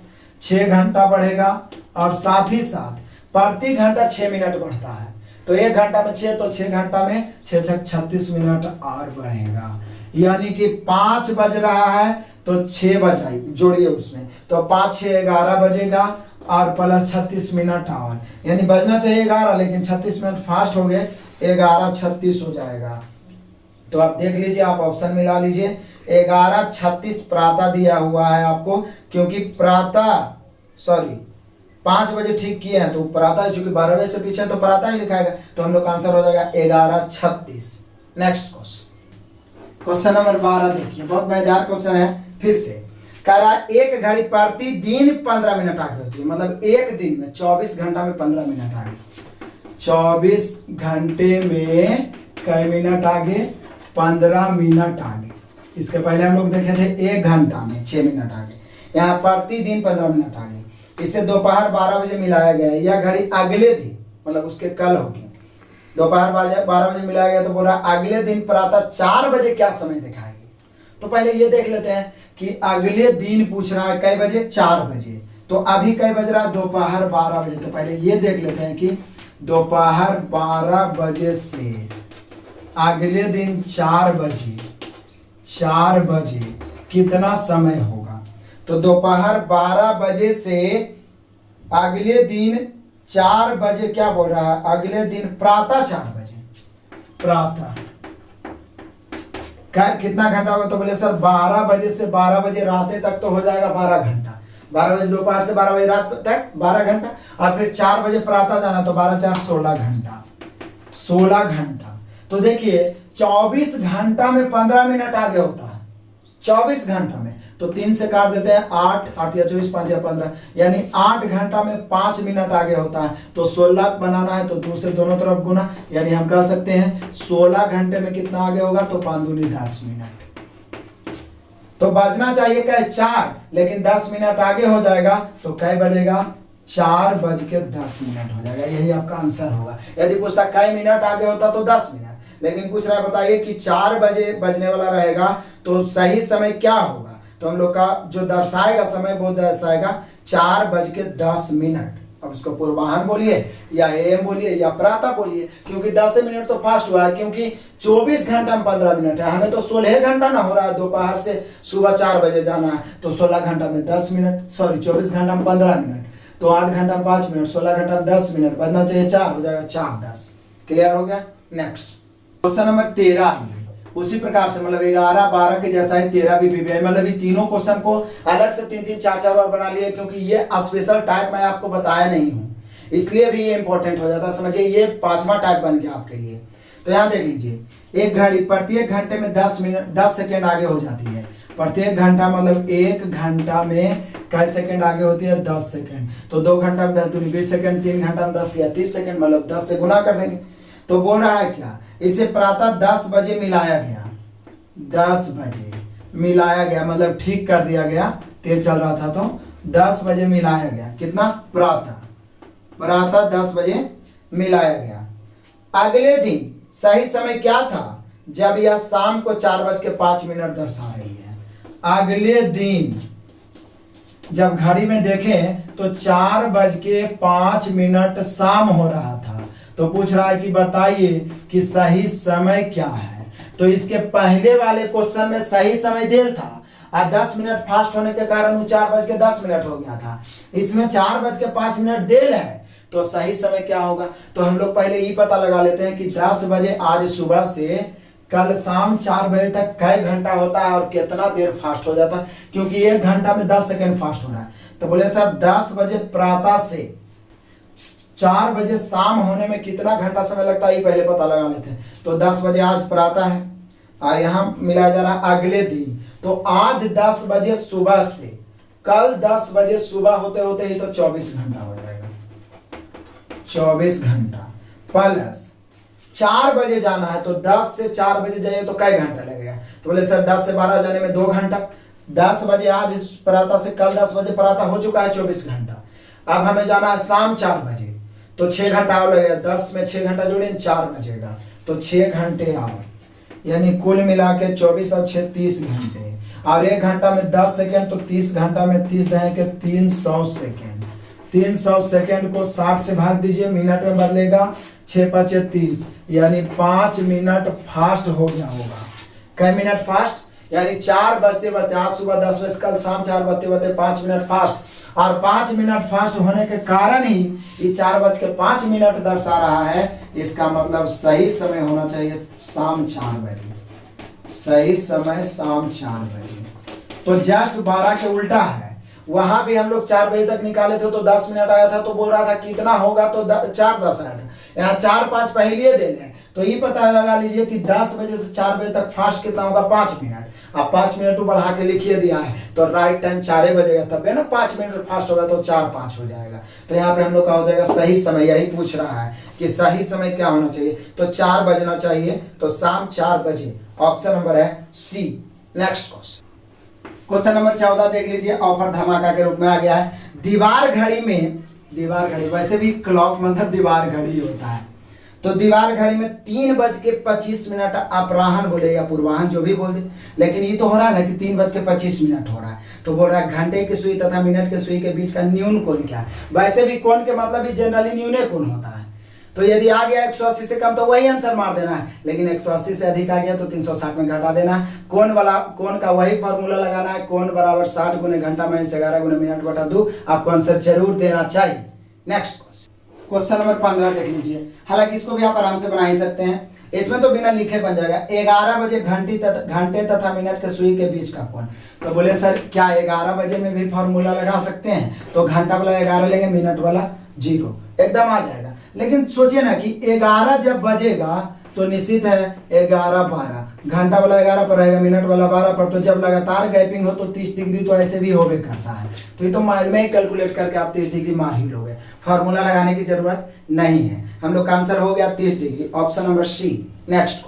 6 घंटा बढ़ेगा, और साथ ही साथ प्रति घंटा 6 मिनट बढ़ता है। तो 1 घंटा में 6, तो 6 घंटा में 6 6 36 मिनट और बढ़ेगा। यानी कि 5 बज रहा है तो 6 बज रही, जोड़िए उसमें, तो 5 6 11 बजेगा, और प्लस 36 मिनट और, यानी बजना चाहिए 11, लेकिन 36 मिनट फास्ट हो गए, 11:36 हो जाएगा। तो आप देख लीजिए, आप ऑप्शन मिला लीजिए, 11:36 प्रातः दिया हुआ है आपको, क्योंकि प्रातः 5 बजे ठीक किए हैं तो प्रातः, चूंकि 12 बजे से पीछे है तो प्रातः ही लिखाएगा, तो हम लोग का आंसर हो जाएगा 11:36। नेक्स्ट क्वेश्चन नंबर 12 देखिए, बहुत मजेदार क्वेश्चन है। फिर से कह रहा है एक घड़ी प्रतिदिन 15 मिनट आगे होती है, मतलब एक दिन में 24 घंटा में 15 मिनट आगे। 24 घंटे में कई मिनट आगे? 15 मिनट आगे। इसके पहले हम लोग देखे थे 1 घंटा में 6 मिनट आगे, यहाँ प्रतिदिन 15 मिनट आगे। इसे दोपहर 12 बजे मिलाया गया है, यह घड़ी अगले दिन मतलब उसके कल होगी, दोपहर 12 बजे मिलाया गया, तो बोला अगले दिन प्रातः 4 बजे क्या समय दिखाएगी? तो पहले ये देख लेते हैं कि अगले दिन पूछ रहा है कई बजे? 4 बजे। तो अभी कई बज रहा है? दोपहर 12 बजे। तो पहले ये देख लेते हैं कि दोपहर 12 बजे से अगले दिन 4 बजे कितना समय होगा? तो दोपहर 12 बजे से अगले दिन 4 बजे क्या बोल रहा है? अगले दिन प्रातः 4 बजे, प्रातः खैर कितना घंटा होगा? तो बोले सर 12 बजे से 12 बजे रात तक तो हो जाएगा 12 घंटा। 12 बजे दोपहर से 12 बजे रात तक 12 घंटा, और फिर 4 बजे प्रातः जाना, तो 12 4 16 घंटा, 16 घंटा। तो देखिए 24 घंटा में 15 मिनट आगे होता है, 24 घंटा में, तो 3 से काट देते हैं 8 8 या 24 5 या 15, यानी 8 घंटा में 5 मिनट आगे होता है। तो 16 बनाना है तो 2 से दोनों तरफ गुना, यानी हम कह सकते हैं 16 घंटे में कितना आगे होगा? तो 5 दूनी 10 मिनट। तो बजना चाहिए क्या? 4, लेकिन 10 मिनट आगे हो जाएगा, तो कै बजेगा? 4:10 हो जाएगा। यही आपका आंसर होगा। यदि पूछता कै मिनट आगे होता तो 10 मिनट, लेकिन पूछ रहा है बताइए कि 4 बजे बजने वाला रहेगा तो सही समय क्या होगा? तो हम लोग का जो दर्शाएगा समय वो दर्शाएगा 4:10। अब उसको पूर्वाह्न बोलिए या एएम बोलिए या प्रातः बोलिए, क्योंकि 10 मिनट तो फास्ट हुआ है, क्योंकि 24 घंटा में 15 मिनट है, हमें तो 16 घंटा ना हो रहा है, दोपहर से सुबह 4 बजे जाना है, तो 16 घंटा में 10 मिनट, 24 घंटा में 15 मिनट, तो 8 घंटा में 5 मिनट, 16 घंटा में 10 मिनट, बजना चाहिए 4, हो जाएगा 4:10। क्लियर हो गया? नेक्स्ट क्वेश्चन नंबर 13 उसी प्रकार से, मतलब 11 12 के जैसा है, 13 भी BBI, मतलब ये तीनों क्वेश्चन को अलग से 3 4 4 बार बना लिए, क्योंकि ये स्पेशल टाइप मैं आपको बताया नहीं हूं, इसलिए भी ये इंपॉर्टेंट हो जाता। समझिए ये 5वां टाइप बन गया आपके लिए। तो यहाँ देख लीजिए, एक घड़ी प्रत्येक घंटे में 10 सेकेंड आगे हो जाती है। प्रत्येक घंटा मतलब 1 घंटा में कै सेकेंड आगे होती है? 10 सेकेंड। तो 2 घंटा में 10 दूनी 20 सेकेंड, 3 घंटा में 10 या 30 सेकेंड, मतलब 10 से गुना कर देंगे। तो बोल रहा है क्या? इसे प्रातः 10 बजे मिलाया गया, 10 बजे मिलाया गया, मतलब ठीक कर दिया गया, तेज चल रहा था तो 10 बजे मिलाया गया। कितना? प्रातः 10 बजे मिलाया गया। अगले दिन सही समय क्या था? जब यह शाम को 4:05 दर्शा रही है। अगले दिन जब घड़ी में देखें तो 4:05 शाम हो रहा था, तो पूछ रहा है कि बताइए कि सही समय क्या है? तो इसके पहले वाले क्वेश्चन में सही समय देल था, और 10 मिनट फास्ट होने के कारण वो 4:10 हो गया था। इसमें 4:05 देल है, तो सही समय क्या होगा? तो हम लोग पहले ये पता लगा लेते हैं कि 10 बजे आज सुबह से कल शाम 4 बजे तक कई घंटा होता है और कितना देर फास्ट हो जाता है, क्योंकि 1 घंटा में 10 सेकेंड फास्ट हो रहा है। तो बोले सर 10 बजे प्रातः से 4 बजे शाम होने में कितना घंटा समय लगता है ये पहले पता लगा लेते हैं। तो 10 बजे आज प्रातः है और यहाँ मिलाया जा रहा है अगले दिन, तो आज 10 बजे सुबह से कल 10 बजे सुबह होते होते ही तो 24 घंटा हो जाएगा, 24 घंटा प्लस 4 बजे जाना है, तो 10 से 4 बजे जाइए तो कई घंटा लगेगा। तो बोले सर 10 से 12 जाने में 2 घंटा। 10 बजे आज प्रातः से कल 10 बजे प्रातः हो चुका है 24 घंटा। अब हमें जाना है शाम 4 बजे, तो 6 घंटा और लगेगा। 10 में 6 घंटा जोड़े 4 बजेगा, तो 6 घंटे और, यानी कुल मिला के 24 और 6 30 घंटे। और 1 घंटा में 10 सेकेंड, तो 30 घंटा में 30 के 300 सेकेंड। 300 सेकेंड को 60 से भाग दीजिए, मिनट में बदलेगा, 6 5 30, यानी 5 मिनट फास्ट हो गया होगा। कई मिनट फास्ट, यानी 4 बजते बजते, आज सुबह 10 बजे कल शाम 4 बजते बजते 5 मिनट फास्ट। और 5 मिनट फास्ट होने के कारण ही ये 4:05 दर्शा रहा है। इसका मतलब सही समय होना चाहिए शाम 4 बजे, सही समय शाम 4 बजे। तो जस्ट 12 के उल्टा है। वहां भी हम लोग 4 बजे तक निकाले थे तो 10 मिनट आया था, तो बोल रहा था कितना होगा, तो 4:10 आया था। यहाँ 4 5 पहले दे दें, तो ये पता लगा लीजिए कि 10 बजे से 4 बजे तक फास्ट कितना होगा, 5 मिनट। अब 5 मिनट बढ़ा के लिखिए दिया है, तो राइट टाइम 4 बजेगा, तब है ना 5 मिनट फास्ट होगा, तो 4 5 हो जाएगा। तो यहाँ पे हम लोग का हो जाएगा सही समय। यही पूछ रहा है कि सही समय क्या होना चाहिए, तो 4 बजना चाहिए, तो शाम 4 बजे। ऑप्शन नंबर है सी। नेक्स्ट क्वेश्चन नंबर 14 देख लीजिए, ऑफर धमाका के रूप में आ गया है। दीवार घड़ी में, दीवार घड़ी वैसे भी क्लॉक मतलब दीवार घड़ी होता है, तो दीवार घड़ी में 3:25 अपराह्न बोले या पूर्वाह्न जो भी बोल दे, लेकिन ये तो हो रहा है कि 3:25 हो रहा है। तो बोल रहा है घंटे की सुई तथा मिनट की सुई के बीच का न्यून कोण क्या है। वैसे भी कोण के मतलब भी जनरली न्यूने कोण होता है। तो यदि आ गया 180 से कम तो वही आंसर मार देना है, लेकिन 180 से अधिक आ गया तो 360 में घटा देना है। कोण का वही फॉर्मूला लगाना है, कोण बराबर 60 गुने घंटा माइनस 11 गुने मिनट बटा 2। आपको आंसर जरूर देना चाहिए। नेक्स्ट क्वेश्चन नंबर 15 देख लीजिए। हालांकि इसको भी आप आराम से बना ही सकते हैं, इसमें तो बिना लिखे बन जाएगा। 11 बजे घंटे तथा मिनट के सुई के बीच का कोण। तो बोले सर क्या 11 बजे में भी फॉर्मूला लगा सकते हैं, तो घंटा वाला 11 लेंगे, मिनट वाला 0, एकदम आ जाएगा। लेकिन सोचिए ना कि 11 जब बजेगा तो निश्चित है 11 12, घंटा वाला 11 पर रहेगा, मिनट वाला 12 पर। तो जब लगातार गैपिंग हो तो 30 डिग्री तो ऐसे भी होवे करता है। तो ये तो माइंड में ही कैलकुलेट करके आप 30 डिग्री मार ही लोगे, फार्मूला लगाने की जरूरत नहीं है। हम लोग का आंसर हो गया 30 degree, option number C. Next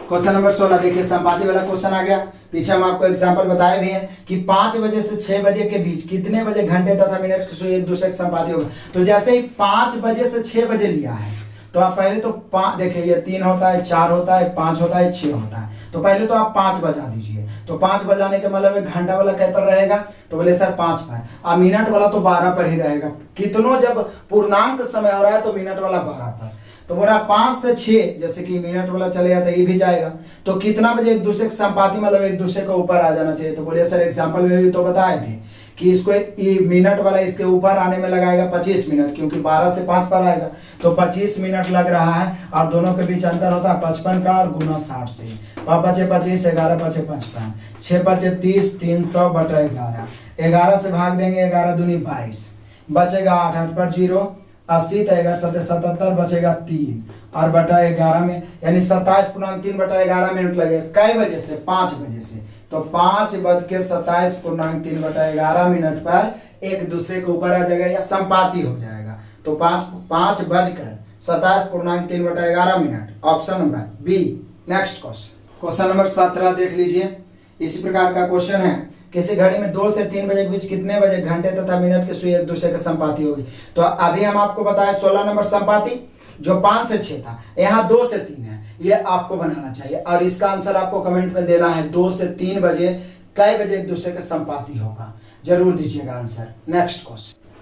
question number 16 देखिए, संपाति वाला क्वेश्चन आ गया। पीछे हम आपको एग्जांपल बताए भी हैं कि 5 बजे से 6 बजे के बीच कितने बजे घंटे तथा मिनट की सुई एक दूसरे के संपाति होगा। तो जैसे ही 5 बजे से 6 बजे लिया है, तो आप पहले तो 5 देखिए, ये 3 होता है, 4 होता है, 5 होता है, 6 होता है। तो पहले तो आप 5 बजा दीजिए। तो 5 बजाने के मतलब घंटा वाला कै पर रहेगा, तो बोले सर 5 पर। अब मिनट वाला तो 12 पर ही रहेगा। कितनों जब पूर्णांक समय हो रहा है तो मिनट वाला 12 पर। तो बोला 5 से 6, जैसे कि मिनट वाला चलेगा तो ये भी जाएगा। तो कितना बजे एक दूसरे के संपाति मतलब एक दूसरे के ऊपर आ जाना चाहिए। तो बोले सर एग्जाम्पल में भी तो बताए थे कि इसको ये मिनट वाला इसके ऊपर आने में लगाएगा 25 मिनट, क्योंकि 12 से 5 पर आएगा, तो 25 मिनट लग रहा है। और दोनों के बीच अंतर होता है 55 का और गुना 60 से। 5 5 25, 11 5 55, 6 5 30, 300 बटा 11। 11 से भाग देंगे, 11 दूनी 22, बचेगा 8, 8 पर 0, 80, 77, बचेगा 3 और बटा 11 में, यानी 27.3 बटा 11 मिनट लगेगा। कई बजे से? 5 बजे से। तो 5:27.3 बटा 11 मिनट पर एक दूसरे के ऊपर आ जाएगा या संपाति हो जाएगा। तो 5:27.3 बटा 11 minute, option number B. Next question number 17 देख लीजिए। इसी प्रकार का क्वेश्चन है, किसी घड़ी में 2 से 3 बजे के बीच कितने बजे घंटे तथा मिनट की सुई एक दूसरे के संपाति होगी। तो अभी हम आपको बताया 16 नंबर संपाति जो 5 से 6 था, यहाँ 2 से 3 है, ये आपको बनाना चाहिए। और इसका आंसर आपको कमेंट में देना है 2 से 3 बजे कई बजे एक दूसरे के संपाति होगा, जरूर दीजिएगा आंसर। नेक्स्ट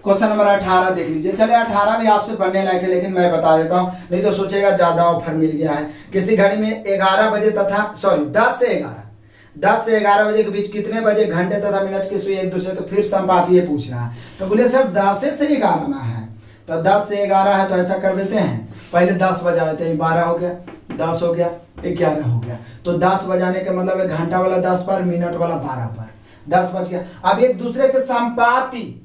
क्वेश्चन नंबर 18 देख लीजिए। चले 18 भी आपसे पढ़ने लायक है, लेकिन मैं बता देता हूँ, नहीं तो सोचेगा ज्यादा ऑफर मिल गया है। किसी घड़ी में 11 बजे तथा 10 से 11 बजे के बीच कितने बजे घंटे तथा मिनट की सुई एक दूसरे के फिर संपाति, ये पूछ रहा है। तो बोले सर 10 से 11 ना है, तो 10 से 11 है, तो ऐसा कर देते हैं, पहले 10 बजा देते हैं, 12 हो गया, 10 हो गया, 11 हो गया। तो 10 बजाने का मतलब घंटा वाला 10 पर, मिनट वाला 12 पर, 10 बज गया। अब एक दूसरे के संपाति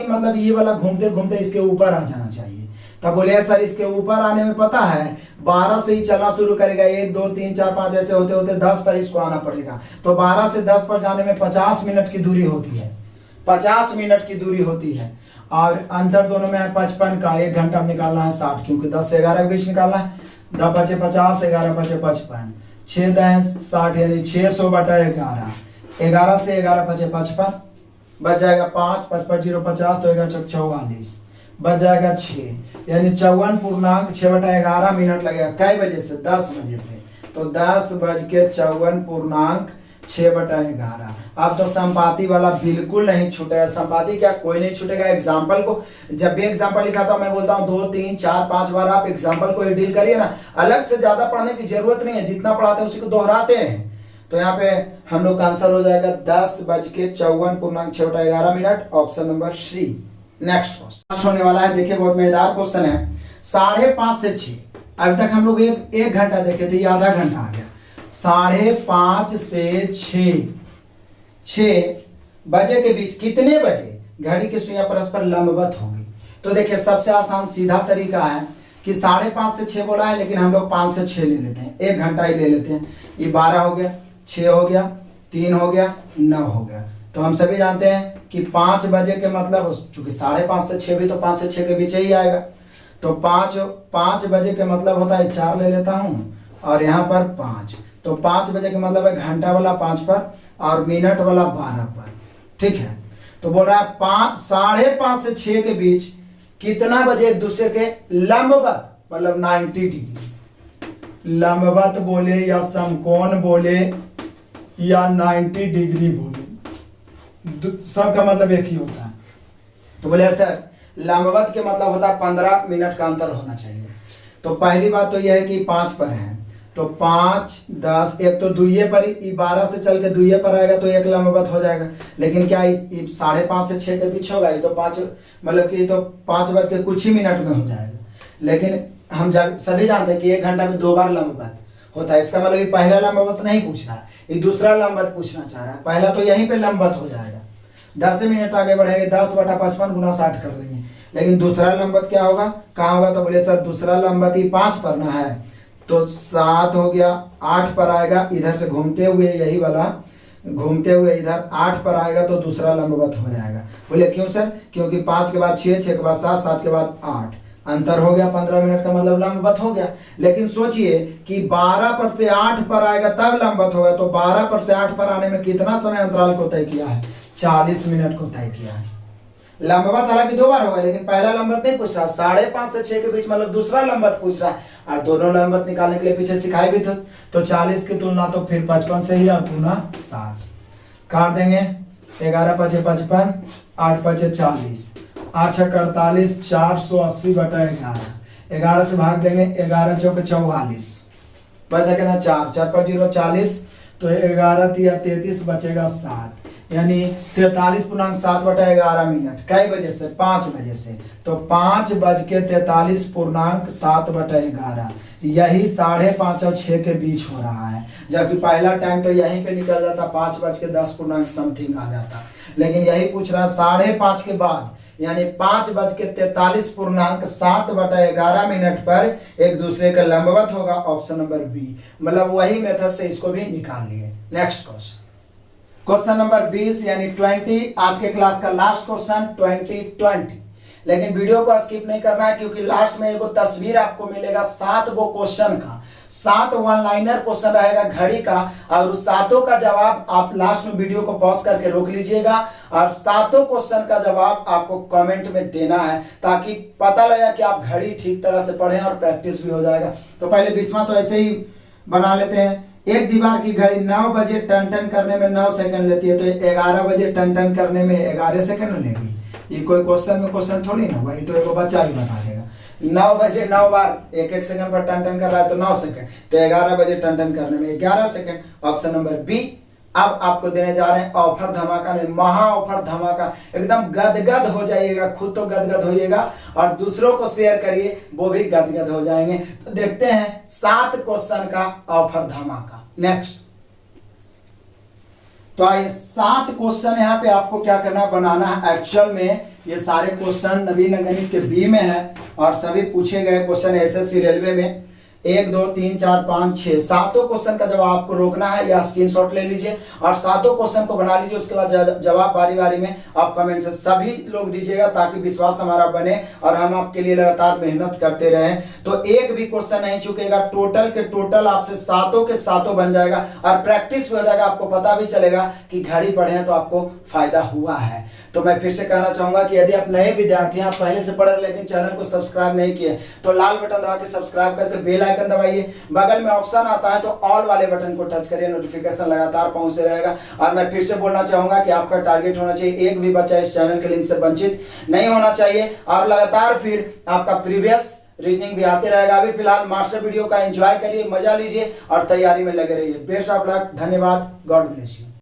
मतलब ये वाला घूमते घूमते इसके ऊपर आ जाना चाहिए, तब बोले सर इसके ऊपर आने में पता है 12 से ही चलना शुरू करेगा, 1 2 3 4 5 ऐसे होते होते 10 पर इसको आना पड़ेगा। तो 12 से 10 पर जाने में 50 मिनट की दूरी होती है, 50 मिनट की दूरी होती है। और अंतर दोनों में है 55 का, 1 घंटा में निकालना है 60, क्योंकि 10 से 11 के बीच निकालना है। 10 पचे 50, 11 पचे 55, 6 10 60 यानी 600 बटा 11, 11 से 11 पचे 55, बच जाएगा 5, 55 0 50, तो 11 चौक 44, बच जाएगा 6 यानी 54.6/11 मिनट लगेगा। कई बजे से? 10 बजे से। तो 10:54.6/11। अब तो संपाति वाला बिल्कुल नहीं छूटेगा। संपाति क्या, कोई नहीं छूटेगा। एग्जाम्पल को जब भी एग्जाम्पल लिखा था मैं बोलता हूँ 2 3 4 5 बार आप एग्जाम्पल को ही डील करिए ना, अलग से ज्यादा पढ़ने की जरूरत नहीं है, जितना पढ़ाते हैं उसी को दोहराते हैं। तो यहाँ पे हम लोग का आंसर हो जाएगा 10:54.6/11 minute, option number C. Next question होने वाला है, देखिए बहुत मजेदार क्वेश्चन है। 5:30 से 6, अभी तक हम लोग एक घंटा देखे थे, ये आधा घंटा आ गया। 5:30 से 6 बजे के बीच कितने बजे घड़ी की सुइयां परस्पर लंबवत होगी? तो देखिए सबसे आसान सीधा तरीका है कि 5:30 से 6 बोला है, लेकिन हम लोग 5 से 6 ले लेते हैं, 1 घंटा ही ले लेते हैं। ये 12 हो गया, 6 हो गया, 3 हो गया, 9 हो गया। तो हम सभी जानते हैं कि 5 बजे के मतलब, चूंकि 5:30 से 6 भी तो 5 से 6 के बीच ही आएगा। तो 5 बजे के मतलब होता है 4 ले लेता हूँ और यहाँ पर 5, तो 5 बजे के मतलब है घंटा वाला 5 पर और मिनट वाला 12 पर। ठीक है, तो बोल रहा है 5:30 से 6 के बीच कितना बजे एक दूसरे के लंबवत, मतलब 90 डिग्री लंबवत बोले या समकोण बोले या 90 डिग्री बोले, सबका मतलब एक ही होता है। तो बोले सर लंबवत के मतलब होता है 15 मिनट का अंतर होना चाहिए। तो पहली बात तो यह है कि 5 पर है, तो 5 10, एक तो दुइये पर ही 12 से चल के दुइये पर आएगा तो एक लंबवत हो जाएगा। लेकिन क्या इस 5:30 से 6 के बीच होगा? ये तो 5 मतलब कि तो 5 बज के कुछ ही मिनट में हो जाएगा। लेकिन हम सभी जानते हैं कि 1 घंटा में 2 बार लंबवत होता है। इसका मतलब ये पहला लंबवत नहीं पूछ रहा है, ये दूसरा लंबवत पूछना चाह रहा है। पहला तो यहीं पे लंबवत हो जाएगा, 10 मिनट आगे बढ़ेंगे, 10/55 गुना 60 कर देंगे। लेकिन दूसरा लंबवत क्या होगा, कहाँ होगा? तो बोले सर दूसरा लंबवत ही 5 पर ना है, तो 7 हो गया, 8 पर आएगा, इधर से घूमते हुए यही वाला घूमते हुए इधर 8 पर आएगा तो दूसरा लंबवत हो जाएगा। बोले क्यों सर? क्योंकि 5 के बाद 6, 6 के बाद 7, 7 के बाद 8, अंतर हो गया 15 मिनट का, मतलब लंबवत हो गया। लेकिन सोचिए कि 12 पर से 8 पर आएगा तब लंबवत होगा, तो 12 पर से 8 पर आने में कितना समय अंतराल को तय किया है? 40 मिनट को तय किया है। लंबवत हालांकि 2 बार होगा, लेकिन पहला लंबवत नहीं पूछ रहा, 5:30 से 6 के बीच मतलब दूसरा लंबवत पूछ रहा है। और दोनों लंबवत निकालने के लिए पीछे सिखाए भी थे। तो 40 की तुलना तो फिर 55 से ही और पुनः 60 काट देंगे। 11 पचे 55, 8 पचे 40, 8 छक 48, 480/11। 11 से भाग देंगे, 11 चौके 44, बचा कितना 4, 4 पर 0 40, तो 11 तिया 33, बचेगा 7 यानी 43.7/11 मिनट। कई बजे से? 5 बजे से। तो 5:43.7/11 यही 5:30 और 6 के बीच हो रहा है। जबकि पहला टाइम तो यहीं पे निकल जाता, 5:10 समथिंग आ जाता। लेकिन यही पूछ रहा है 5:30 के बाद, यानी 5:43.7/11 मिनट पर एक दूसरे का लंबवत होगा, ऑप्शन नंबर बी। मतलब वही मेथड से इसको भी निकाल लिए। नेक्स्ट क्वेश्चन नंबर 20 यानी 20, आज के क्लास का लास्ट क्वेश्चन 2020। लेकिन वीडियो को स्किप नहीं करना है, क्योंकि लास्ट में एगो तस्वीर आपको मिलेगा 7 गो क्वेश्चन का, 7 वन लाइनर क्वेश्चन रहेगा घड़ी का, और उस 7 का जवाब आप लास्ट में वीडियो को पॉज करके रोक लीजिएगा और 7 क्वेश्चन का जवाब आपको कमेंट में देना है, ताकि पता लगे कि आप घड़ी ठीक तरह से पढ़ें और प्रैक्टिस भी हो जाएगा। तो पहले 20वां तो ऐसे ही बना लेते हैं। एक दीवार की घड़ी 9 बजे टन टन करने में 9 सेकंड लेती है, तो 11 बजे टन टन करने में 11 सेकंड लेगी। ये कोई क्वेश्चन थोड़ी ना हुआ, ये तो एक बच्चा भी बता देगा। 9 बजे 9 बार 1-1 सेकंड पर टन टन कर रहा है तो 9 सेकंड, तो 11 बजे टन टन करने में 11 सेकंड, ऑप्शन नंबर बी। अब आपको देने जा रहे हैं ऑफर धमाका नहीं, महा ऑफर धमाका। एकदम गदगद हो जाइएगा, खुद तो गदगद होइएगा और दूसरों को शेयर करिए, वो भी गदगद हो जाएंगे। तो देखते हैं 7 क्वेश्चन का ऑफर धमाका। नेक्स्ट, तो आइए 7 क्वेश्चन यहाँ पे आपको क्या करना, बनाना है। एक्चुअल में ये सारे क्वेश्चन नवीन गणित के बी में है, और सभी पूछे गए क्वेश्चन एसएससी रेलवे में 1 2 3 4 5 6 सातों क्वेश्चन का जवाब आपको रोकना है या स्क्रीनशॉट ले लीजिए और सातों क्वेश्चन को बना लीजिए। उसके बाद जवाब बारी बारी में आप कमेंट से सभी लोग दीजिएगा ताकि विश्वास हमारा बने और हम आपके लिए लगातार मेहनत करते रहें। तो एक भी क्वेश्चन नहीं चुकेगा, टोटल के टोटल आपसे सातों के सातों बन जाएगा और प्रैक्टिस भी हो जाएगा। आपको पता भी चलेगा कि घड़ी पढ़े हैं तो आपको फायदा हुआ है। तो मैं फिर से कहना चाहूंगा कि यदि आप नए विद्यार्थी हैं, आप पहले से पढ़ रहे लेकिन चैनल को सब्सक्राइब नहीं किए तो लाल बटन दबा के सब्सक्राइब करके बेल आइकन दबाइए। बगल में ऑप्शन आता है तो ऑल वाले बटन को टच करिए, नोटिफिकेशन लगातार पहुंचते रहेगा। और मैं फिर से बोलना चाहूंगा कि आपका टारगेट होना चाहिए एक भी बच्चा इस चैनल के लिंक से वंचित नहीं होना चाहिए और लगातार फिर आपका प्रीवियस रीजनिंग भी आते रहेगा। अभी फिलहाल मास्टर वीडियो का एंजॉय करिए, मजा लीजिए और तैयारी में लगे रहिए। बेस्ट ऑफ लक, धन्यवाद, गॉड ब्लेस यू।